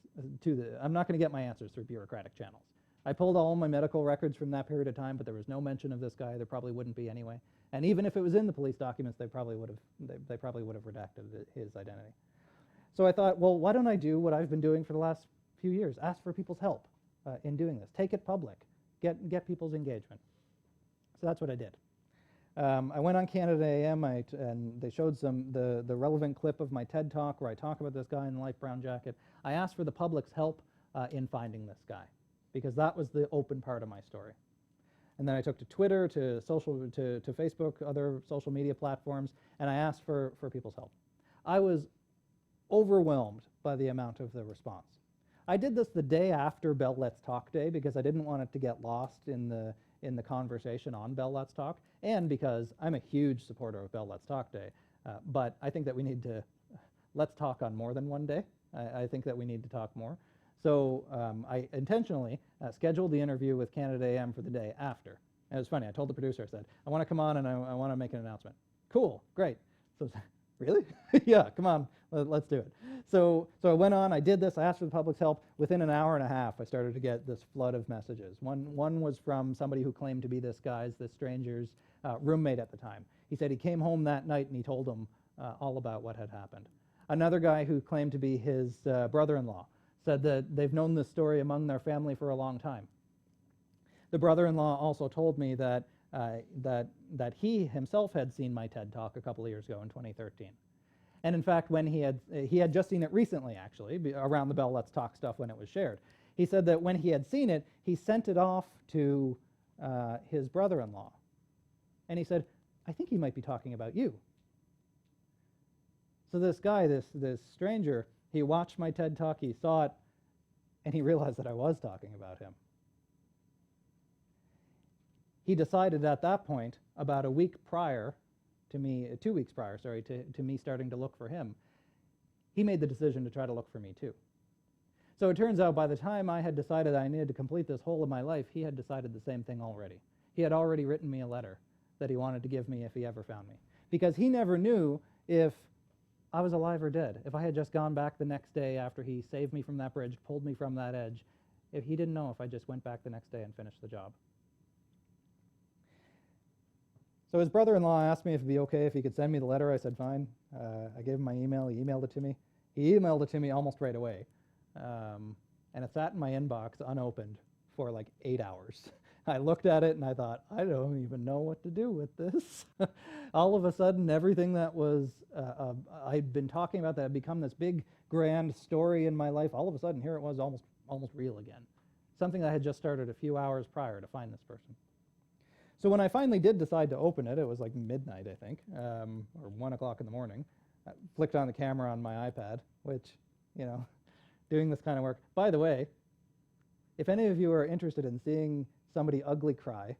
I'm not going to get my answers through bureaucratic channels. I pulled all my medical records from that period of time, but there was no mention of this guy. There probably wouldn't be anyway. And even if it was in the police documents, they probably would have redacted his identity. So I thought, well, why don't I do what I've been doing for the last few years? Ask for people's help in doing this. Take it public. Get people's engagement. So that's what I did. I went on Canada AM, and they showed the relevant clip of my TED Talk where I talk about this guy in the light brown jacket. I asked for the public's help in finding this guy, because that was the open part of my story. And then I took to Twitter, to Facebook, other social media platforms, and I asked for people's help. I was overwhelmed by the amount of the response. I did this the day after Bell Let's Talk Day because I didn't want it to get lost in the conversation on Bell Let's Talk, and because I'm a huge supporter of Bell Let's Talk Day. But I think that we need to let's talk on more than one day. I think that we need to talk more. So I intentionally scheduled the interview with Canada AM for the day after. And it was funny. I told the producer, I said, I want to come on and I want to make an announcement. Cool, great. So really? Yeah, come on, let's do it. So I went on, I did this, I asked for the public's help. Within an hour and a half, I started to get this flood of messages. One was from somebody who claimed to be this stranger's roommate at the time. He said he came home that night and he told him all about what had happened. Another guy who claimed to be his brother-in-law said that they've known this story among their family for a long time. The brother-in-law also told me that he himself had seen my TED Talk a couple of years ago in 2013. And in fact, when he had just seen it recently, actually, around the Bell Let's Talk stuff when it was shared. He said that when he had seen it, he sent it off to his brother-in-law. And he said, I think he might be talking about you. So this guy, this stranger, he watched my TED Talk, he saw it, and he realized that I was talking about him. He decided at that point, about a week prior to me, 2 weeks prior, sorry, to me starting to look for him, he made the decision to try to look for me too. So it turns out by the time I had decided I needed to complete this whole of my life, he had decided the same thing already. He had already written me a letter that he wanted to give me if he ever found me. Because he never knew if I was alive or dead. If I had just gone back the next day after he saved me from that bridge, pulled me from that edge, if he didn't know if I just went back the next day and finished the job. So his brother-in-law asked me if it'd be okay if he could send me the letter. I said, fine. I gave him my email. He emailed it to me. He emailed it to me almost right away. And it sat in my inbox unopened for like 8 hours. I looked at it and I thought, I don't even know what to do with this. All of a sudden, everything that was I'd been talking about that had become this big, grand story in my life, all of a sudden, here it was almost real again. Something that I had just started a few hours prior to find this person. So when I finally did decide to open it, it was like midnight, I think, or 1 o'clock in the morning. I flicked on the camera on my iPad, which, doing this kind of work. By the way, if any of you are interested in seeing somebody ugly cry,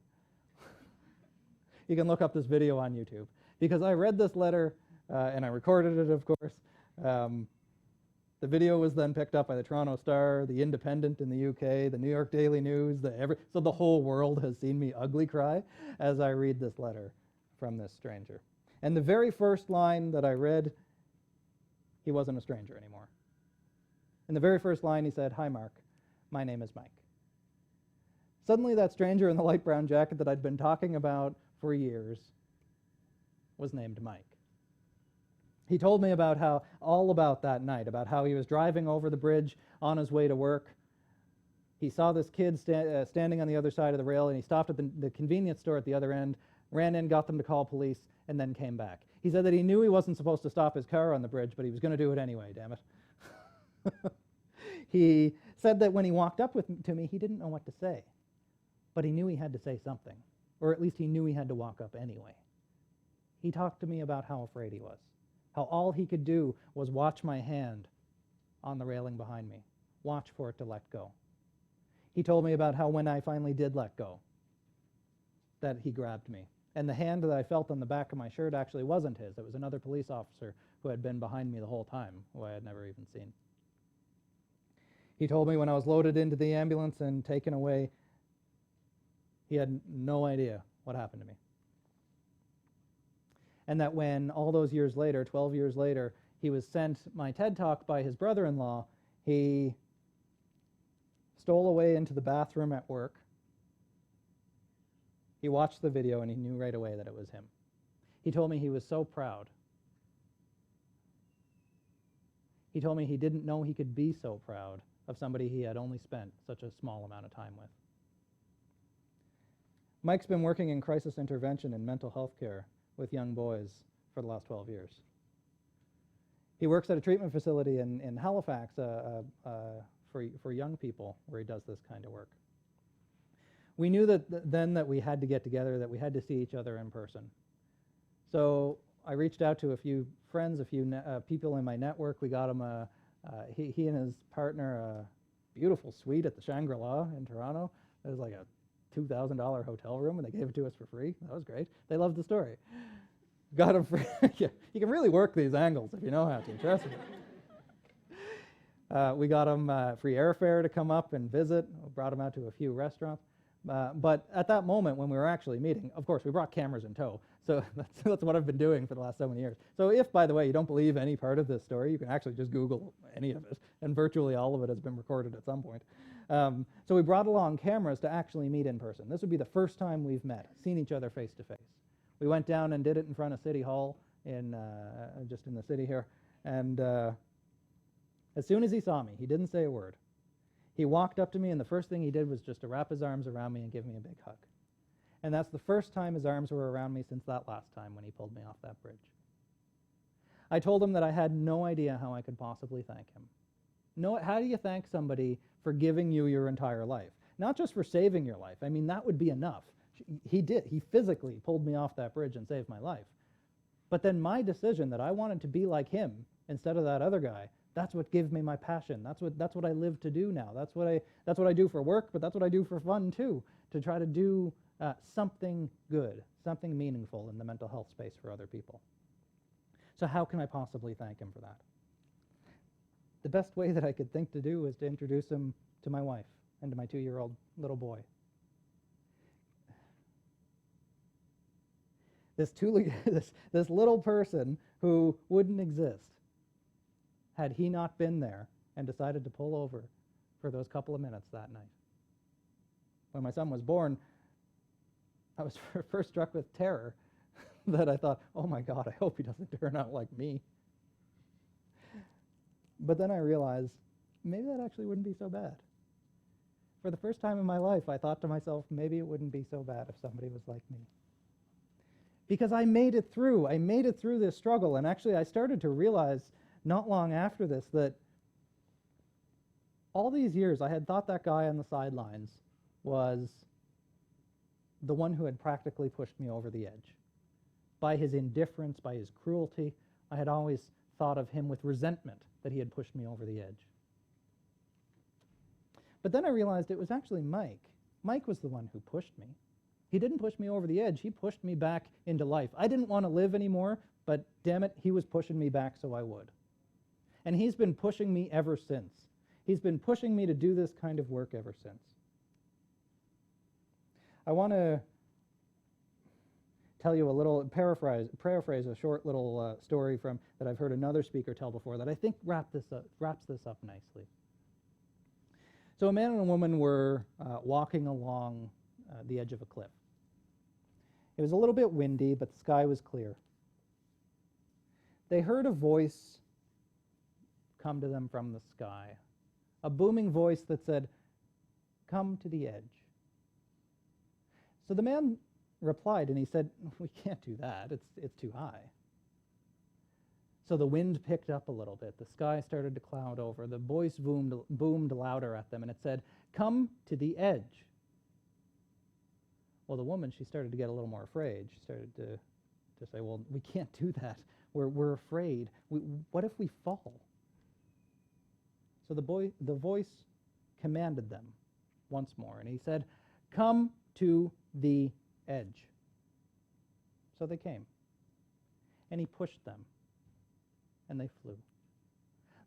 you can look up this video on YouTube. Because I read this letter, and I recorded it, of course, The video was then picked up by the Toronto Star, the Independent in the UK, the New York Daily News, so the whole world has seen me ugly cry as I read this letter from this stranger. And the very first line that I read, he wasn't a stranger anymore. In the very first line, he said, "Hi, Mark. My name is Mike." Suddenly, that stranger in the light brown jacket that I'd been talking about for years was named Mike. He told me all about that night, about how he was driving over the bridge on his way to work. He saw this kid standing on the other side of the rail, and he stopped at the convenience store at the other end, ran in, got them to call police, and then came back. He said that he knew he wasn't supposed to stop his car on the bridge, but he was going to do it anyway, damn it. He said that when he walked up to me, he didn't know what to say, but he knew he had to say something, or at least he knew he had to walk up anyway. He talked to me about how afraid he was, how all he could do was watch my hand on the railing behind me, watch for it to let go. He told me about how when I finally did let go, that he grabbed me. And the hand that I felt on the back of my shirt actually wasn't his. It was another police officer who had been behind me the whole time, who I had never even seen. He told me when I was loaded into the ambulance and taken away, he had no idea what happened to me. And that when all those years later, 12 years later, he was sent my TED Talk by his brother-in-law, he stole away into the bathroom at work. He watched the video and he knew right away that it was him. He told me he was so proud. He told me he didn't know he could be so proud of somebody he had only spent such a small amount of time with. Mike's been working in crisis intervention and mental health care with young boys for the last 12 years. He works at a treatment facility in Halifax for young people where he does this kind of work. We knew then that we had to get together, that we had to see each other in person. So I reached out to a few friends, a few people in my network. We got him he and his partner a beautiful suite at the Shangri-La in Toronto. It was like a $2,000 hotel room, and they gave it to us for free. That was great. They loved the story. Got him free. Yeah, you can really work these angles if you know how to. Trust me. We got him free airfare to come up and visit. We brought him out to a few restaurants. But at that moment when we were actually meeting, of course, we brought cameras in tow. So that's what I've been doing for the last so many years. So if, by the way, you don't believe any part of this story, you can actually just Google any of it, and virtually all of it has been recorded at some point. So we brought along cameras to actually meet in person. This would be the first time we've met, seen each other face to face. We went down and did it in front of City Hall, just in the city here. And as soon as he saw me, he didn't say a word. He walked up to me, and the first thing he did was just to wrap his arms around me and give me a big hug. And that's the first time his arms were around me since that last time when he pulled me off that bridge. I told him that I had no idea how I could possibly thank him. How do you thank somebody for giving you your entire life? Not just for saving your life. I mean, that would be enough. He did. He physically pulled me off that bridge and saved my life. But then my decision that I wanted to be like him instead of that other guy, that's what gives me my passion. That's what I live to do now. That's what I do for work, but that's what I do for fun too, to try to do something good, something meaningful in the mental health space for other people. So how can I possibly thank him for that? The best way that I could think to do is to introduce him to my wife and to my 2-year-old little boy. This little person who wouldn't exist had he not been there and decided to pull over for those couple of minutes that night. When my son was born, I was first struck with terror that I thought, oh my God, I hope he doesn't turn out like me. But then I realized maybe that actually wouldn't be so bad. For the first time in my life, I thought to myself, maybe it wouldn't be so bad if somebody was like me. Because I made it through. I made it through this struggle. And actually, I started to realize not long after this that all these years I had thought that guy on the sidelines was the one who had practically pushed me over the edge. By his indifference, by his cruelty, I had always thought of him with resentment that he had pushed me over the edge. But then I realized it was actually Mike. Mike was the one who pushed me. He didn't push me over the edge. He pushed me back into life. I didn't want to live anymore, but damn it, he was pushing me back so I would. And he's been pushing me ever since. He's been pushing me to do this kind of work ever since. I want to tell you a little, paraphrase a short little story from that I've heard another speaker tell before that I think wraps this up nicely. So a man and a woman were walking along the edge of a cliff. It was a little bit windy, but the sky was clear. They heard a voice come to them from the sky, a booming voice that said, "Come to the edge." So the man replied and he said, "We can't do that, it's too high." So the wind picked up a little bit, the sky started to cloud over, the voice boomed louder at them, and it said, "Come to the edge." Well, the woman, she started to get a little more afraid. She started to say, "Well, we can't do that, we're afraid. What if we fall?" So the voice commanded them once more, and he said, "Come to the edge." So they came, and he pushed them, and they flew.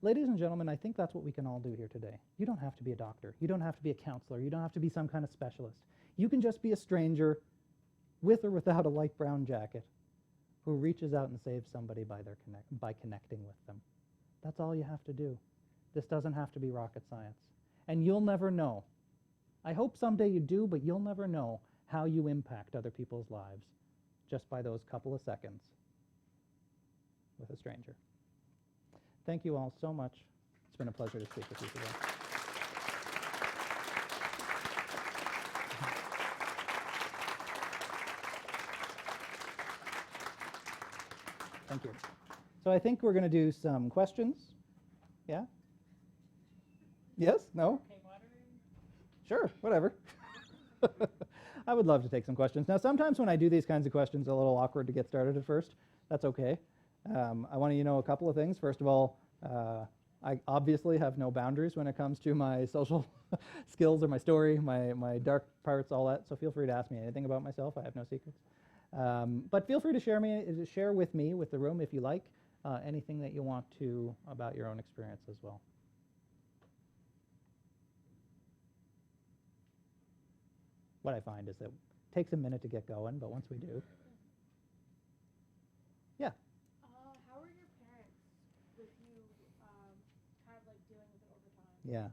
Ladies and gentlemen, I think that's what we can all do here today. You don't have to be a doctor. You don't have to be a counselor. You don't have to be some kind of specialist. You can just be a stranger with or without a light brown jacket who reaches out and saves somebody by connecting with them. That's all you have to do. This doesn't have to be rocket science. And you'll never know. I hope someday you do, but you'll never know how you impact other people's lives just by those couple of seconds with a stranger. Thank you all so much. It's been a pleasure to speak with you today. Thank you. So I think we're going to do some questions. Yeah? Yes? No? Sure, whatever. I would love to take some questions. Now, sometimes when I do these kinds of questions, it's a little awkward to get started at first. That's okay. I want you to know a couple of things. First of all, I obviously have no boundaries when it comes to my social skills or my story, my dark parts, all that. So feel free to ask me anything about myself. I have no secrets. But feel free to share with me, with the room, if you like, anything that you want to about your own experience as well. What I find is that it takes a minute to get going, but once we do. Yeah. How were your parents with you kind of like dealing with it over time? Yeah.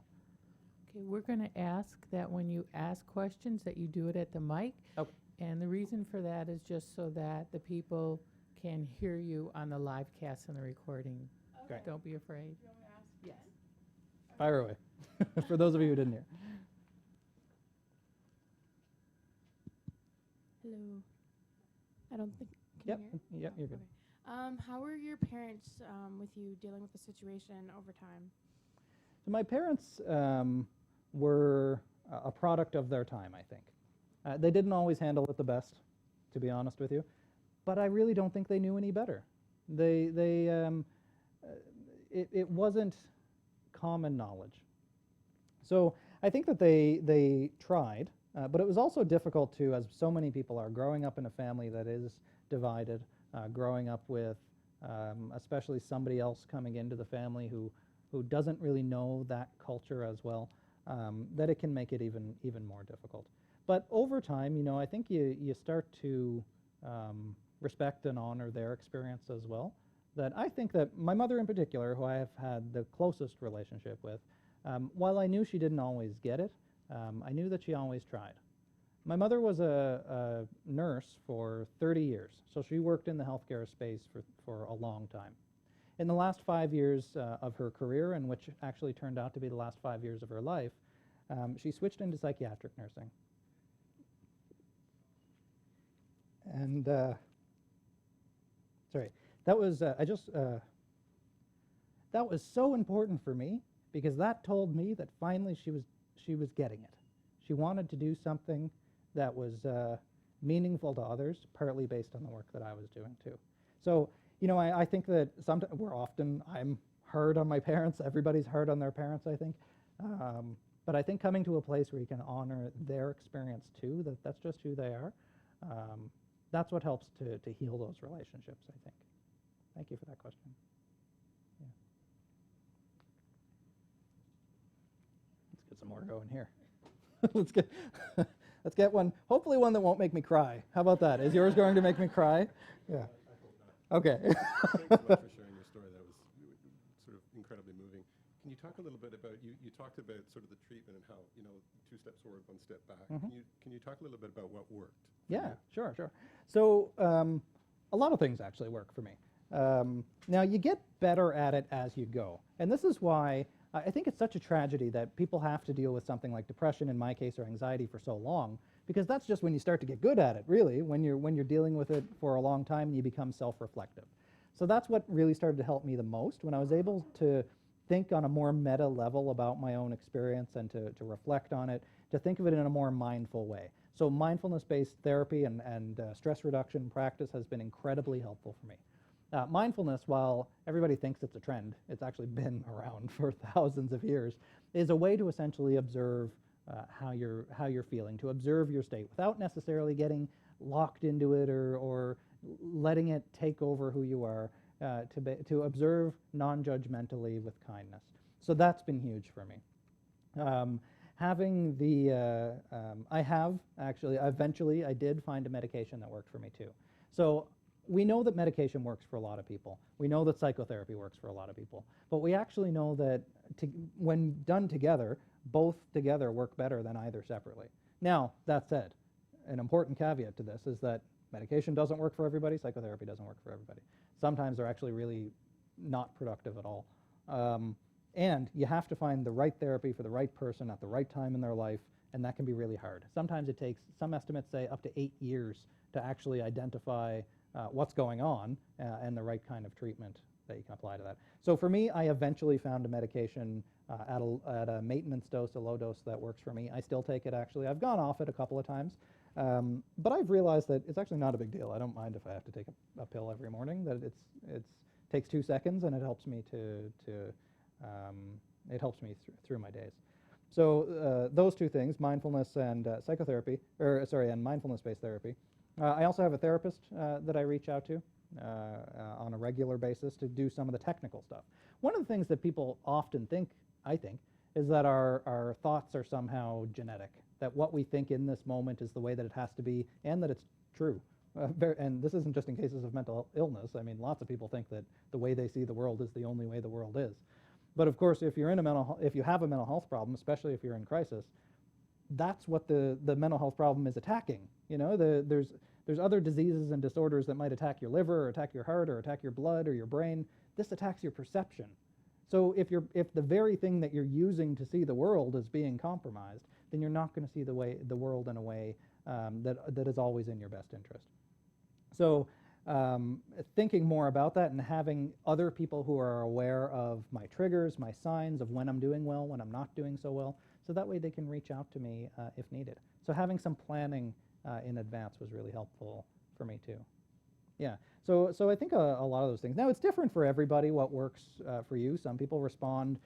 Okay, we're going to ask that when you ask questions that you do it at the mic. Okay. And the reason for that is just so that the people can hear you on the live cast and the recording. Great. Don't be afraid. Do you want me to ask Yes. again? Fire away. For those of you who didn't hear. Hello. I don't think. Can Yep. you hear? Yep, you're good. Okay. How were your parents with you dealing with the situation over time? So my parents were a product of their time, I think. They didn't always handle it the best, to be honest with you, but I really don't think they knew any better. It wasn't common knowledge. So I think that they tried, but it was also difficult to, as so many people are, growing up in a family that is divided, growing up with especially somebody else coming into the family who doesn't really know that culture as well, that it can make it even more difficult. But over time, you know, I think you start to respect and honor their experience as well. That I think that my mother in particular, who I have had the closest relationship with, while I knew she didn't always get it, I knew that she always tried. My mother was a nurse for 30 years, so she worked in the healthcare space for a long time. In the last 5 years of her career, and which actually turned out to be the last 5 years of her life, she switched into psychiatric nursing. And sorry, that was that was so important for me because that told me that finally she was getting it. She wanted to do something that was meaningful to others, partly based on the work that I was doing too. So, you know, I think that sometimes I'm hard on my parents. Everybody's hard on their parents, I think. But I think coming to a place where you can honor their experience too, that's just who they are, that's what helps to heal those relationships, I think. Thank you for that question. Yeah. more going here. let's get let's get one. Hopefully, one that won't make me cry. How about that? Is yours going to make me cry? Yeah. Okay. Thanks so much for sharing your story. That was sort of incredibly moving. Can you talk a little bit about, you talked about sort of the treatment and how, 2 steps forward, 1 step back. Can you talk a little bit about what worked? Yeah, sure. So a lot of things actually work for me. Now, you get better at it as you go. And this is why I think it's such a tragedy that people have to deal with something like depression, in my case, or anxiety for so long, because that's just when you start to get good at it, really, when you're dealing with it for a long time and you become self-reflective. So that's what really started to help me the most, when I was able to think on a more meta level about my own experience and to reflect on it, to think of it in a more mindful way. So mindfulness-based therapy and stress reduction practice has been incredibly helpful for me. Mindfulness, while everybody thinks it's a trend, it's actually been around for thousands of years, is a way to essentially observe how you're feeling, to observe your state without necessarily getting locked into it or letting it take over who you are, to observe non-judgmentally with kindness. So that's been huge for me. Having the, eventually I did find a medication that worked for me too. So we know that medication works for a lot of people. We know that psychotherapy works for a lot of people. But we actually know that when done together, both together work better than either separately. Now, that said, an important caveat to this is that medication doesn't work for everybody, psychotherapy doesn't work for everybody. Sometimes they're actually really not productive at all. And you have to find the right therapy for the right person at the right time in their life, and that can be really hard. Sometimes it takes, some estimates say, up to 8 years to actually identify what's going on and the right kind of treatment that you can apply to that. So for me, I eventually found a medication at a maintenance dose, a low dose that works for me. I still take it, actually. I've gone off it a couple of times, but I've realized that it's actually not a big deal. I don't mind if I have to take a pill every morning, that it takes 2 seconds, and it helps me through my days. So those 2 things, mindfulness and psychotherapy, and mindfulness-based therapy. I also have a therapist that I reach out to on a regular basis to do some of the technical stuff. One of the things that people often think, I think, is that our thoughts are somehow genetic, that what we think in this moment is the way that it has to be, and that it's true. And this isn't just in cases of mental illness. I mean, lots of people think that the way they see the world is the only way the world is. But of course, if you have a mental health problem, especially if you're in crisis, that's what the mental health problem is attacking. There's other diseases and disorders that might attack your liver, or attack your heart, or attack your blood, or your brain. This attacks your perception. So if the very thing that you're using to see the world is being compromised, then you're not going to see the world in a way that is always in your best interest. So thinking more about that and having other people who are aware of my triggers, my signs of when I'm doing well, when I'm not doing so well, so that way they can reach out to me if needed. So having some planning in advance was really helpful for me too. Yeah, so I think a lot of those things. Now, it's different for everybody what works for you. Some people respond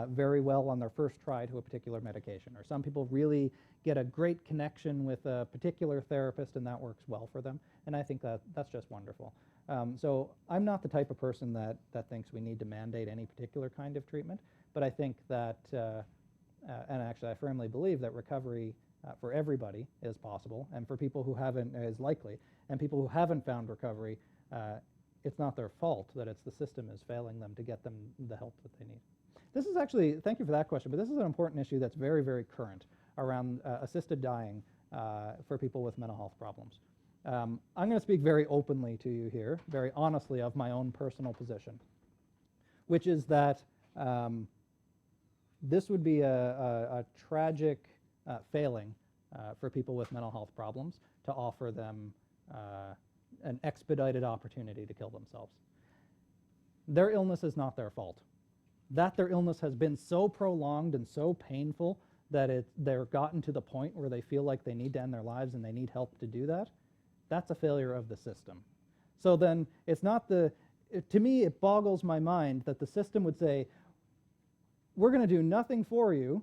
very well on their first try to a particular medication, or some people really get a great connection with a particular therapist and that works well for them, and I think that's just wonderful. So I'm not the type of person that thinks we need to mandate any particular kind of treatment, but I think that, and actually I firmly believe that recovery for everybody is possible, and for people who haven't, is likely, and people who haven't found recovery, it's not their fault that the system is failing them to get them the help that they need. This is actually, thank you for that question, but this is an important issue that's very, very current around assisted dying for people with mental health problems. I'm going to speak very openly to you here, very honestly, of my own personal position, which is that this would be a tragic failing for people with mental health problems to offer them an expedited opportunity to kill themselves. Their illness is not their fault. That their illness has been so prolonged and so painful that they're gotten to the point where they feel like they need to end their lives and they need help to do that, that's a failure of the system. So then it's not to me, it boggles my mind that the system would say, we're going to do nothing for you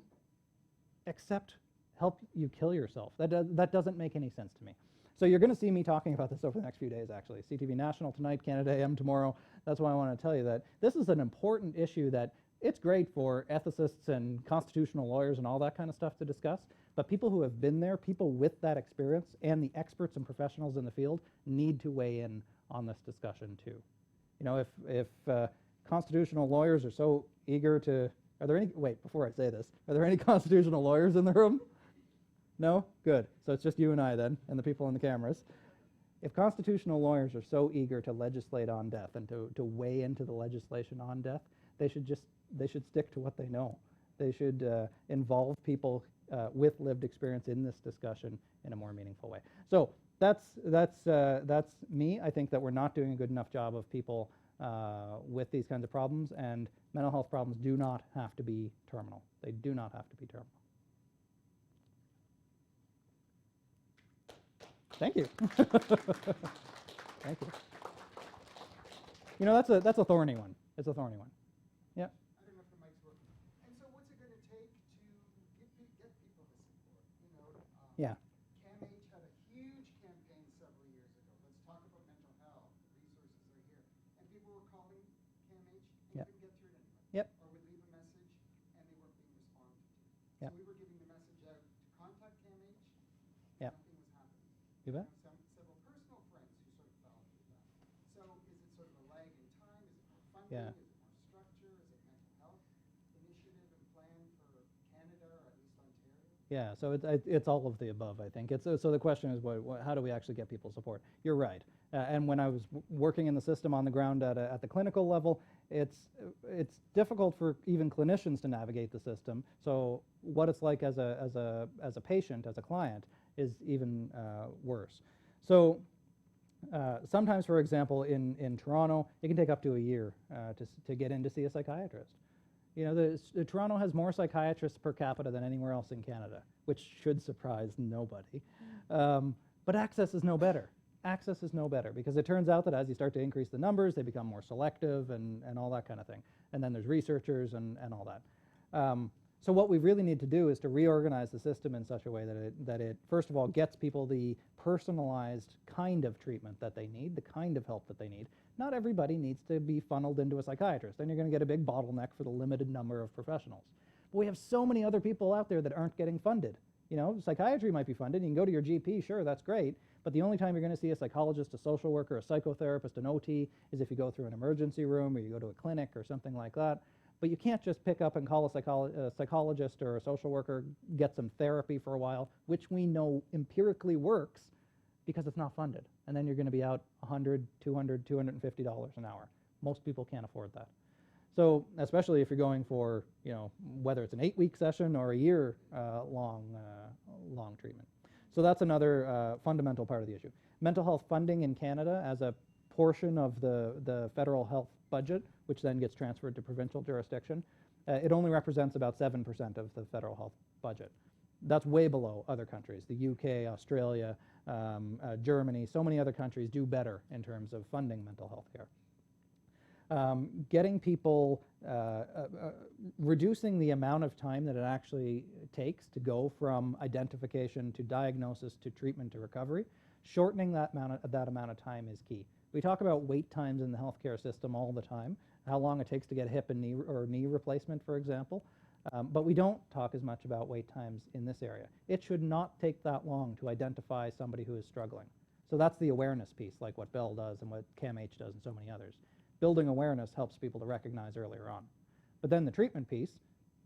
except help you kill yourself. That doesn't make any sense to me. So you're going to see me talking about this over the next few days, actually. CTV National tonight, Canada AM tomorrow. That's why I want to tell you that this is an important issue that it's great for ethicists and constitutional lawyers and all that kind of stuff to discuss, but people who have been there, people with that experience, and the experts and professionals in the field need to weigh in on this discussion too. You know, if constitutional lawyers are so eager to, are there any, wait, before I say this, are there any constitutional lawyers in the room? No? Good. So it's just you and I then, and the people on the cameras. If constitutional lawyers are so eager to legislate on death and to weigh into the legislation on death, they should stick to what they know. They should involve people with lived experience in this discussion in a more meaningful way. So that's me. I think that we're not doing a good enough job of people with these kinds of problems, and mental health problems do not have to be terminal. They do not have to be terminal. Thank you. Thank you. You know, that's a thorny one. It's a thorny one. Yeah. I don't know if the mic's working. And so what's it going to take to get people to support? You know, Yeah. CAMH had a huge campaign several years ago. Let's talk about mental health. The resources are here. And people were calling CAMH and Yeah. couldn't get through to anybody. Yep. Or would leave a message and they weren't being responded to. Yep. So we were giving the message out to contact CAMH. Yep. Nothing was happening. You bet. Several personal friends who sort of fell through that. So is it sort of a lag in time? Is it more funding? Yeah. Is it more structure? Is it mental health initiative and plan for Canada or at least Ontario? Yeah, so it's all of the above, I think. So the question is, how do we actually get people support? You're right. And when I was working in the system on the ground at the clinical level, it's difficult for even clinicians to navigate the system. So what it's like as a patient, as a client, is even worse. So sometimes, for example, in Toronto, it can take up to a year to get in to see a psychiatrist. You know, Toronto has more psychiatrists per capita than anywhere else in Canada, which should surprise nobody. But access is no better. Access is no better, because it turns out that as you start to increase the numbers, they become more selective and all that kind of thing. And then there's researchers and all that. So what we really need to do is to reorganize the system in such a way that it first of all gets people the personalized kind of treatment that they need, the kind of help that they need. Not everybody needs to be funneled into a psychiatrist. Then you're going to get a big bottleneck for the limited number of professionals. But we have so many other people out there that aren't getting funded. You know, psychiatry might be funded. You can go to your GP, sure, that's great. But the only time you're going to see a psychologist, a social worker, a psychotherapist, an OT is if you go through an emergency room or you go to a clinic or something like that. But you can't just pick up and call a psychologist or a social worker, get some therapy for a while, which we know empirically works, because it's not funded. And then you're going to be out $100, $200, $250 an hour. Most people can't afford that. So especially if you're going for, you know, whether it's an 8-week session or a year long treatment. So that's another fundamental part of the issue. Mental health funding in Canada as a portion of the federal health budget, which then gets transferred to provincial jurisdiction, it only represents about 7% of the federal health budget. That's way below other countries. The UK, Australia, Germany, so many other countries do better in terms of funding mental health care. Getting people, reducing the amount of time that it actually takes to go from identification to diagnosis to treatment to recovery, shortening that amount of time is key. We talk about wait times in the healthcare system all the time, how long it takes to get hip and knee replacement, for example. But we don't talk as much about wait times in this area. It should not take that long to identify somebody who is struggling. So that's the awareness piece, like what Bell does and what CAMH does and so many others. Building awareness helps people to recognize earlier on. But then the treatment piece,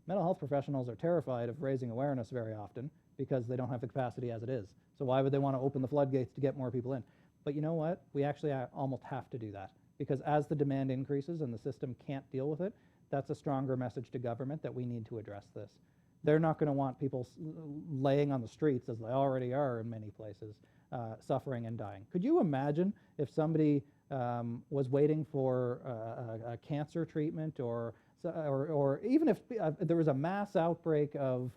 mental health professionals are terrified of raising awareness very often because they don't have the capacity as it is. So why would they want to open the floodgates to get more people in? But you know what? We actually almost have to do that, because as the demand increases and the system can't deal with it, that's a stronger message to government that we need to address this. They're not going to want people laying on the streets, as they already are in many places, suffering and dying. Could you imagine if somebody was waiting for a cancer treatment, or even if there was a mass outbreak of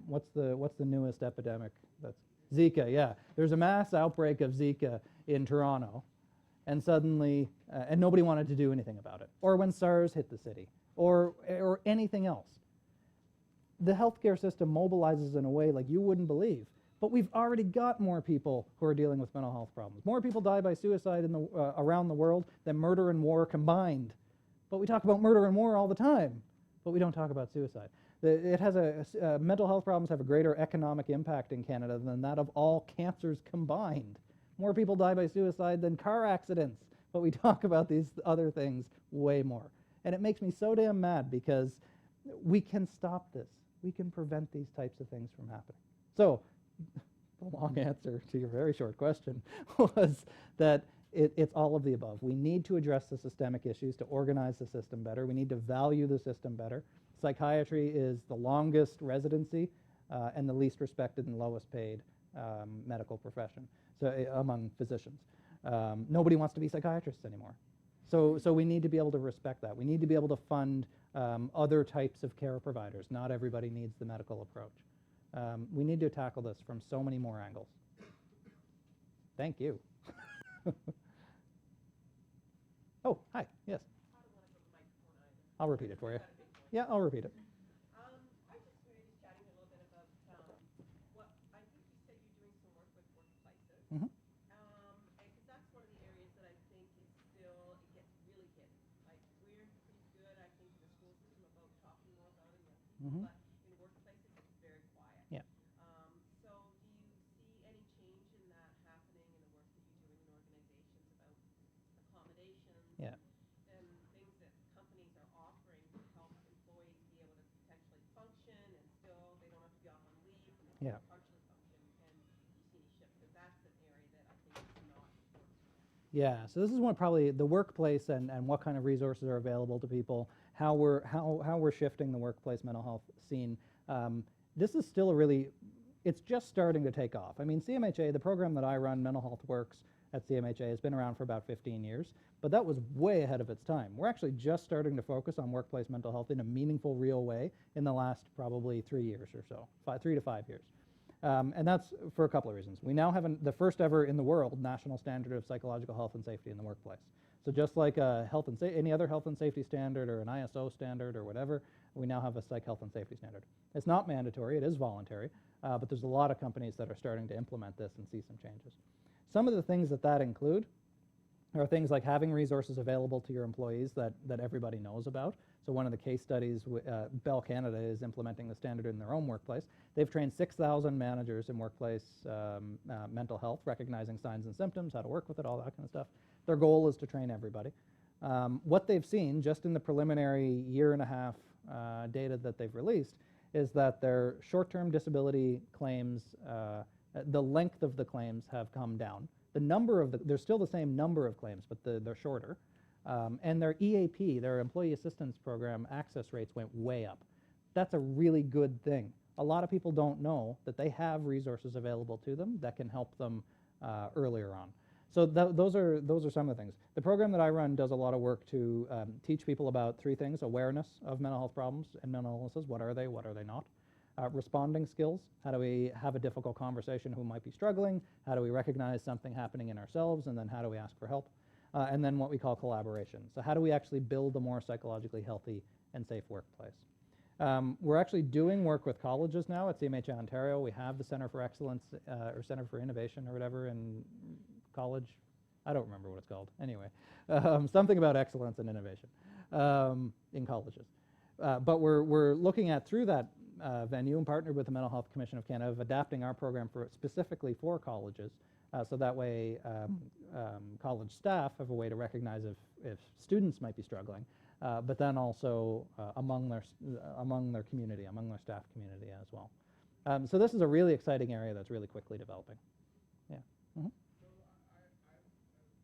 what's the newest epidemic? That's Zika. Yeah, there's a mass outbreak of Zika in Toronto, and suddenly and nobody wanted to do anything about it. Or when SARS hit the city, or anything else. The healthcare system mobilizes in a way like you wouldn't believe. But we've already got more people who are dealing with mental health problems. More people die by suicide around the world than murder and war combined. but we talk about murder and war all the time, but we don't talk about suicide. It has mental health problems have a greater economic impact in Canada than that of all cancers combined. More people die by suicide than car accidents, but we talk about these other things way more. And it makes me so damn mad because we can stop this. We can prevent these types of things from happening. So the long answer to your very short question was that it's all of the above. We need to address the systemic issues to organize the system better. We need to value the system better. Psychiatry is the longest residency and the least respected and lowest paid medical profession among physicians. Nobody wants to be psychiatrists anymore. So we need to be able to respect that. We need to be able to fund other types of care providers. Not everybody needs the medical approach. We need to tackle this from so many more angles. Thank you. Oh, hi, yes. I'll repeat it for you. Yeah, I'll repeat it. I just really chatting a little bit about what I think you said you're doing some work with workplaces. Mm-hmm. Because that's one of the areas that I think is still, it gets really hidden. Like, we're pretty good, I think, in the school system about talking more about it, Mm-hmm. but in workplaces, it's very quiet. Yeah. So do you see any change in that happening in the work that you're doing in organizations about accommodations? Yeah. And things that companies are offering to help employees be able to potentially function and still they don't have to be off on leave and they can Yeah. partially function, and you see any shift, because that's an area that I think is not working. Yeah, so this is one probably the workplace and what kind of resources are available to people, how we're shifting the workplace mental health scene. This is still it's just starting to take off. I mean, CMHA, the program that I run, Mental Health Works at CMHA, has been around for about 15 years, but that was way ahead of its time. We're actually just starting to focus on workplace mental health in a meaningful, real way in the last probably 3 years or so, 3 to 5 years. And that's for a couple of reasons. We now have the first ever in the world national standard of psychological health and safety in the workplace. So just like any other health and safety standard or an ISO standard or whatever, we now have a psych health and safety standard. It's not mandatory, it is voluntary, but there's a lot of companies that are starting to implement this and see some changes. Some of the things that include are things like having resources available to your employees that everybody knows about. So one of the case studies, Bell Canada is implementing the standard in their own workplace. They've trained 6,000 managers in workplace mental health, recognizing signs and symptoms, how to work with it, all that kind of stuff. Their goal is to train everybody. What they've seen, just in the preliminary year and a half data that they've released, is that their short-term disability claims, the length of the claims have come down. There's still the same number of claims, but they're shorter. And their EAP, their Employee Assistance Program access rates went way up. That's a really good thing. A lot of people don't know that they have resources available to them that can help them earlier on. So those are some of the things. The program that I run does a lot of work to teach people about 3 things: awareness of mental health problems and mental illnesses. What are they not? Responding skills. How do we have a difficult conversation who might be struggling? How do we recognize something happening in ourselves? And then how do we ask for help? And then what we call collaboration. So how do we actually build a more psychologically healthy and safe workplace? We're actually doing work with colleges now at CMHA Ontario. We have the Center for Excellence or Center for Innovation or whatever in college. I don't remember what it's called. Anyway, something about excellence and innovation in colleges. But we're looking at, through that venue, and partnered with the Mental Health Commission of Canada, of adapting our program specifically for colleges. So that way college staff have a way to recognize if students might be struggling, but then also among their community, among their staff community as well. So this is a really exciting area that's really quickly developing. Yeah. Mm-hmm. So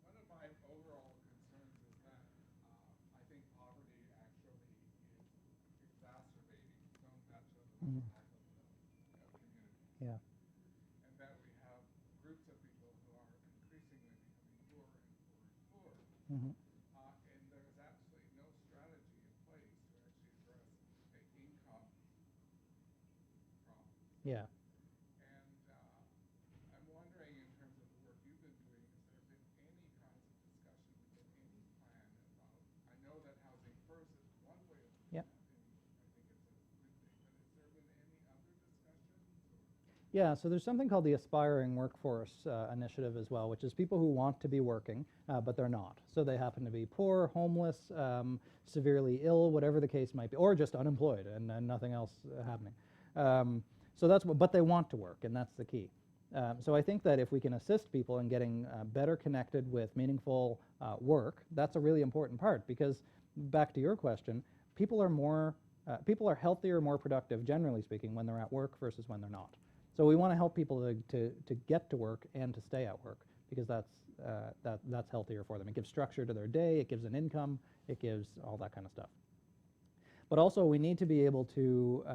one of my overall concerns is that I think poverty actually is exacerbating so much of the Mm-hmm. mental health of the community. Yeah. And that we have groups of people who are increasingly becoming poorer and poorer and poorer. Mm-hmm. And there's absolutely no strategy in place to actually address the income problem. Yeah. And I'm wondering, in terms of the work you've been doing, has there been any kinds of discussion within any plan about, I know that housing first is one way of doing Yep. that, and I think it's a good thing, but has there been any other discussions? Yeah, so there's something called the Aspiring Workforce Initiative as well, which is people who want to be working, but they're not. So they happen to be poor, homeless, severely ill, whatever the case might be, or just unemployed and nothing else happening. So that's what, but they want to work, and that's the key. So I think that if we can assist people in getting better connected with meaningful work, that's a really important part, because back to your question, people are healthier, more productive, generally speaking, when they're at work versus when they're not. So we want to help people to get to work and to stay at work, because that's healthier for them. It gives structure to their day, it gives an income, it gives all that kind of stuff. But also we need to be able to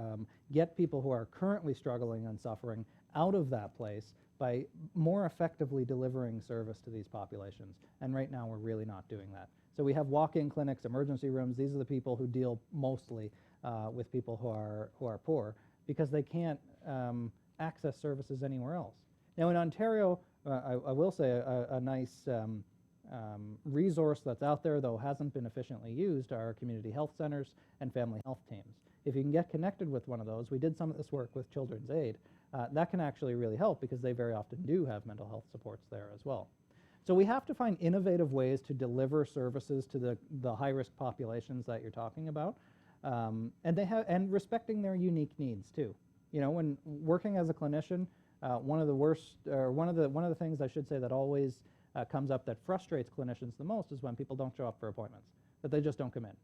get people who are currently struggling and suffering out of that place by more effectively delivering service to these populations. And right now we're really not doing that. So we have walk-in clinics, emergency rooms. These are the people who deal mostly with people who are poor, because they can't access services anywhere else. Now in Ontario, I will say a nice resource that's out there, though hasn't been efficiently used, are community health centers and family health teams. If you can get connected with one of those, we did some of this work with Children's Aid, that can actually really help, because they very often do have mental health supports there as well. So we have to find innovative ways to deliver services to the high-risk populations that you're talking about, and respecting their unique needs too. You know, when working as a clinician, one of the things I should say that always comes up that frustrates clinicians the most is when people don't show up for appointments, that they just don't come in,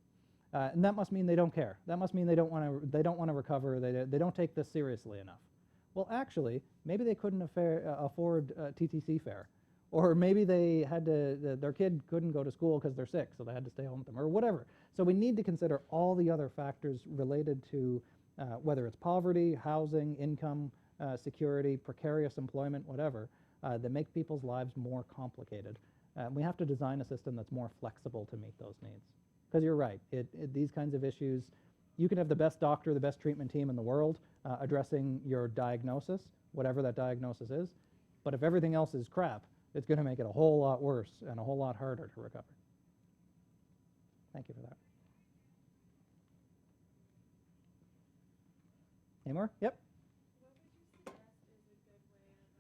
and that must mean they don't care. That must mean they don't want to recover. They don't take this seriously enough. Well, actually, maybe they couldn't afford TTC fare, or maybe they had to, their kid couldn't go to school because they're sick, so they had to stay home with them, or whatever. So we need to consider all the other factors related to whether it's poverty, housing, income, security, precarious employment, whatever, that make people's lives more complicated. We have to design a system that's more flexible to meet those needs. Because you're right, these kinds of issues, you can have the best doctor, the best treatment team in the world addressing your diagnosis, whatever that diagnosis is, but if everything else is crap, it's going to make it a whole lot worse and a whole lot harder to recover. Thank you for that. Any more? Yep. What would you suggest is a good way of,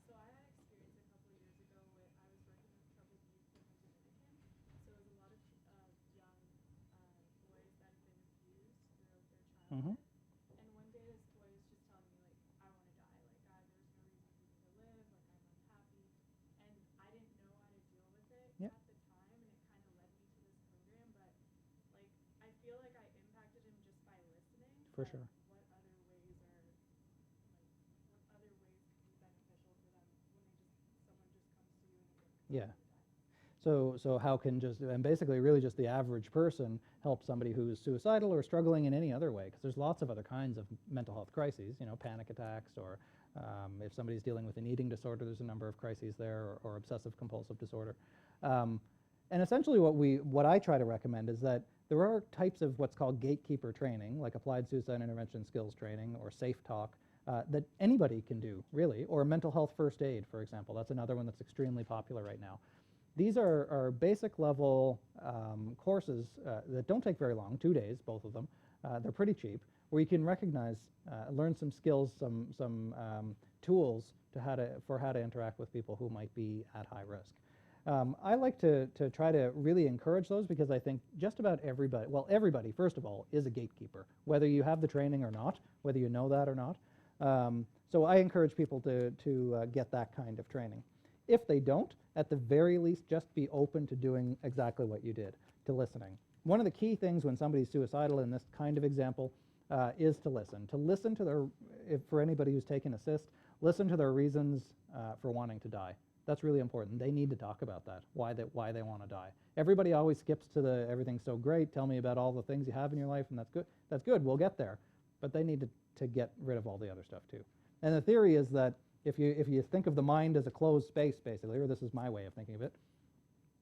so I had experience a couple of years ago where I was working with troubled youth in the Dominican. So it was a lot of young boys that had been abused throughout their childhood. And one day this boy was just telling me, like, I want to die. Like, there's no reason for me to live. Like, I'm unhappy. And I didn't know how to deal with it Yep. at the time, and it kind of led me to this program. But, like, I feel like I impacted him just by listening. For but sure. What other ways are, like, what other ways could be beneficial for them when someone just comes to you and is like, Yeah. I want to die? So how can and basically really just the average person help somebody who's suicidal or struggling in any other way? Because there's lots of other kinds of mental health crises, you know, panic attacks, or if somebody's dealing with an eating disorder, there's a number of crises there, or obsessive compulsive disorder. And essentially what I try to recommend is that there are types of what's called gatekeeper training, like applied suicide intervention skills training or safe talk, that anybody can do, really, or mental health first aid, for example. That's another one that's extremely popular right now. These are basic level courses that don't take very long, 2 days, both of them. They're pretty cheap, where you can recognize, learn some skills, some tools for how to interact with people who might be at high risk. I like to try to really encourage those, because I think just about everybody, well, everybody, first of all, is a gatekeeper, whether you have the training or not, whether you know that or not. So I encourage people to get that kind of training. If they don't, at the very least, just be open to doing exactly what you did, to listening. One of the key things when somebody's suicidal in this kind of example is to listen. To listen to their, for anybody who's taken assist, listen to their reasons for wanting to die. That's really important. They need to talk about that, why they want to die. Everybody always skips to the everything's so great, tell me about all the things you have in your life, and that's good. That's good, we'll get there. But they need to get rid of all the other stuff too. And the theory is that if you think of the mind as a closed space, basically, or this is my way of thinking of it,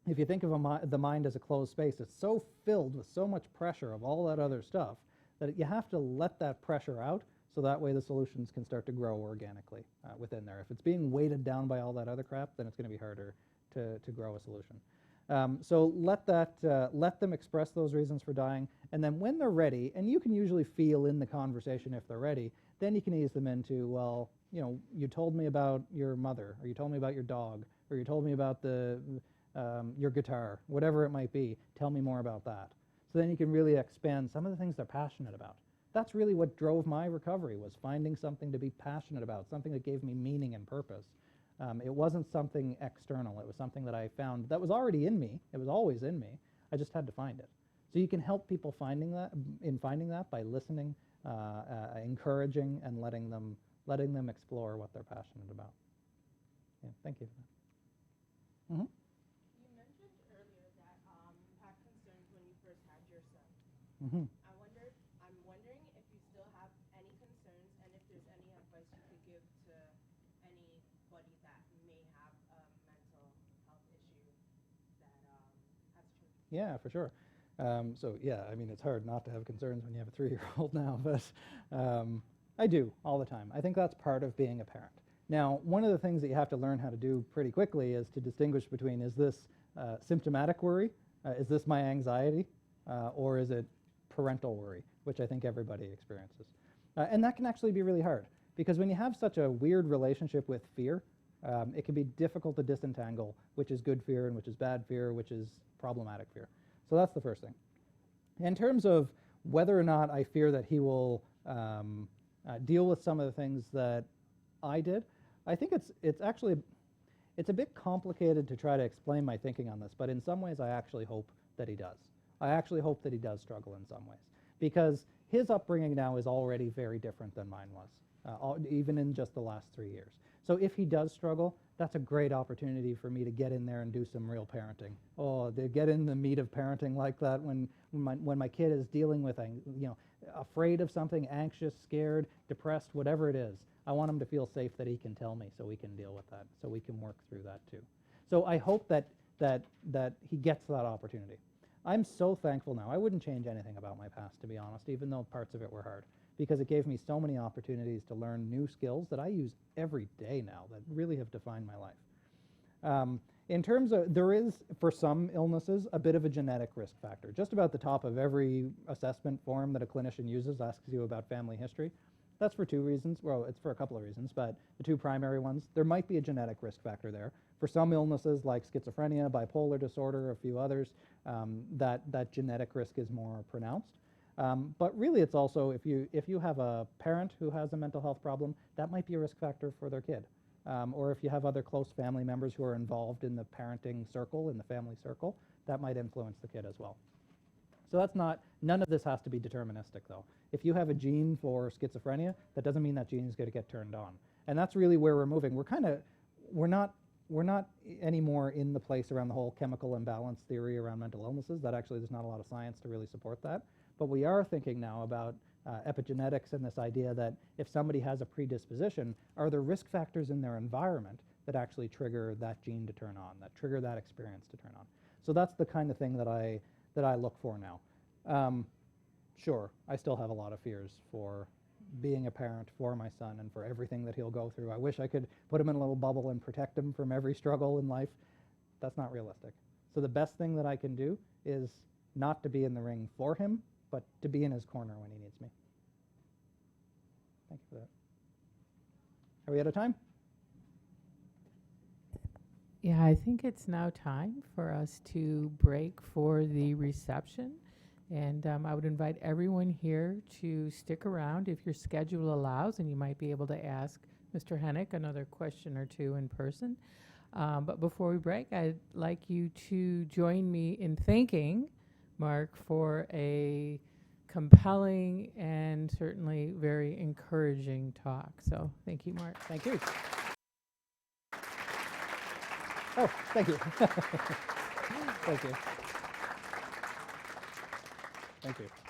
if you think of the mind as a closed space, it's so filled with so much pressure of all that other stuff that you have to let that pressure out, so that way the solutions can start to grow organically within there. If it's being weighted down by all that other crap, then it's going to be harder to grow a solution. So let them express those reasons for dying, and then when they're ready, and you can usually feel in the conversation if they're ready, then you can ease them into, well, you told me about your mother, or you told me about your dog, or you told me about your guitar, whatever it might be. Tell me more about that. So then you can really expand some of the things they're passionate about. That's really what drove my recovery, was finding something to be passionate about, something that gave me meaning and purpose. It wasn't something external. It was something that I found that was already in me. It was always in me. I just had to find it. So you can help people finding that by listening, encouraging, and letting them explore what they're passionate about. Yeah, thank you. Mm-hmm. You mentioned earlier that you had concerns when you first had your son. Mm-hmm. I'm wondering if you still have any concerns and if there's any advice you could give to anybody that may have a mental health issue that has children. Yeah, for sure. So yeah, I mean, it's hard not to have concerns when you have a 3-year-old now, but I do all the time. I think that's part of being a parent. Now, one of the things that you have to learn how to do pretty quickly is to distinguish between, is this symptomatic worry, is this my anxiety, or is it parental worry, which I think everybody experiences. And that can actually be really hard, because when you have such a weird relationship with fear, it can be difficult to disentangle which is good fear and which is bad fear, which is problematic fear. So that's the first thing. In terms of whether or not I fear that he will deal with some of the things that I did, I think it's a bit complicated to try to explain my thinking on this, but in some ways I actually hope that he does. I actually hope that he does struggle in some ways, because his upbringing now is already very different than mine was, even in just the last 3 years. So if he does struggle, that's a great opportunity for me to get in there and do some real parenting. Oh, to get in the meat of parenting like that when my kid is dealing with, afraid of something, anxious, scared, depressed, whatever it is. I want him to feel safe that he can tell me, so we can deal with that, so we can work through that too. So I hope that he gets that opportunity. I'm so thankful now. I wouldn't change anything about my past, to be honest, even though parts of it were hard, because it gave me so many opportunities to learn new skills that I use every day now that really have defined my life. In terms of, there is, for some illnesses, a bit of a genetic risk factor. Just about the top of every assessment form that a clinician uses asks you about family history. That's for 2 reasons. Well, it's for a couple of reasons, but the 2 primary ones, there might be a genetic risk factor there. For some illnesses like schizophrenia, bipolar disorder, a few others, that genetic risk is more pronounced. But really it's also, if you have a parent who has a mental health problem, that might be a risk factor for their kid. Or if you have other close family members who are involved in the parenting circle, in the family circle, that might influence the kid as well. So that's none of this has to be deterministic though. If you have a gene for schizophrenia, that doesn't mean that gene is going to get turned on. And that's really where we're moving. We're not anymore in the place around the whole chemical imbalance theory around mental illnesses. That actually, there's not a lot of science to really support that. But we are thinking now about epigenetics and this idea that if somebody has a predisposition, are there risk factors in their environment that actually trigger that gene to turn on, that trigger that experience to turn on? So that's the kind of thing that I look for now. Sure, I still have a lot of fears for being a parent for my son and for everything that he'll go through. I wish I could put him in a little bubble and protect him from every struggle in life. That's not realistic. So the best thing that I can do is not to be in the ring for him, but to be in his corner when he needs me. Thank you for that. Are we out of time? Yeah, I think it's now time for us to break for the reception. And I would invite everyone here to stick around if your schedule allows, and you might be able to ask Mr. Henick another question or 2 in person. But before we break, I'd like you to join me in thanking Mark for a compelling and certainly very encouraging talk. So thank you, Mark. Thank you. Oh, thank you. Thank you. Thank you.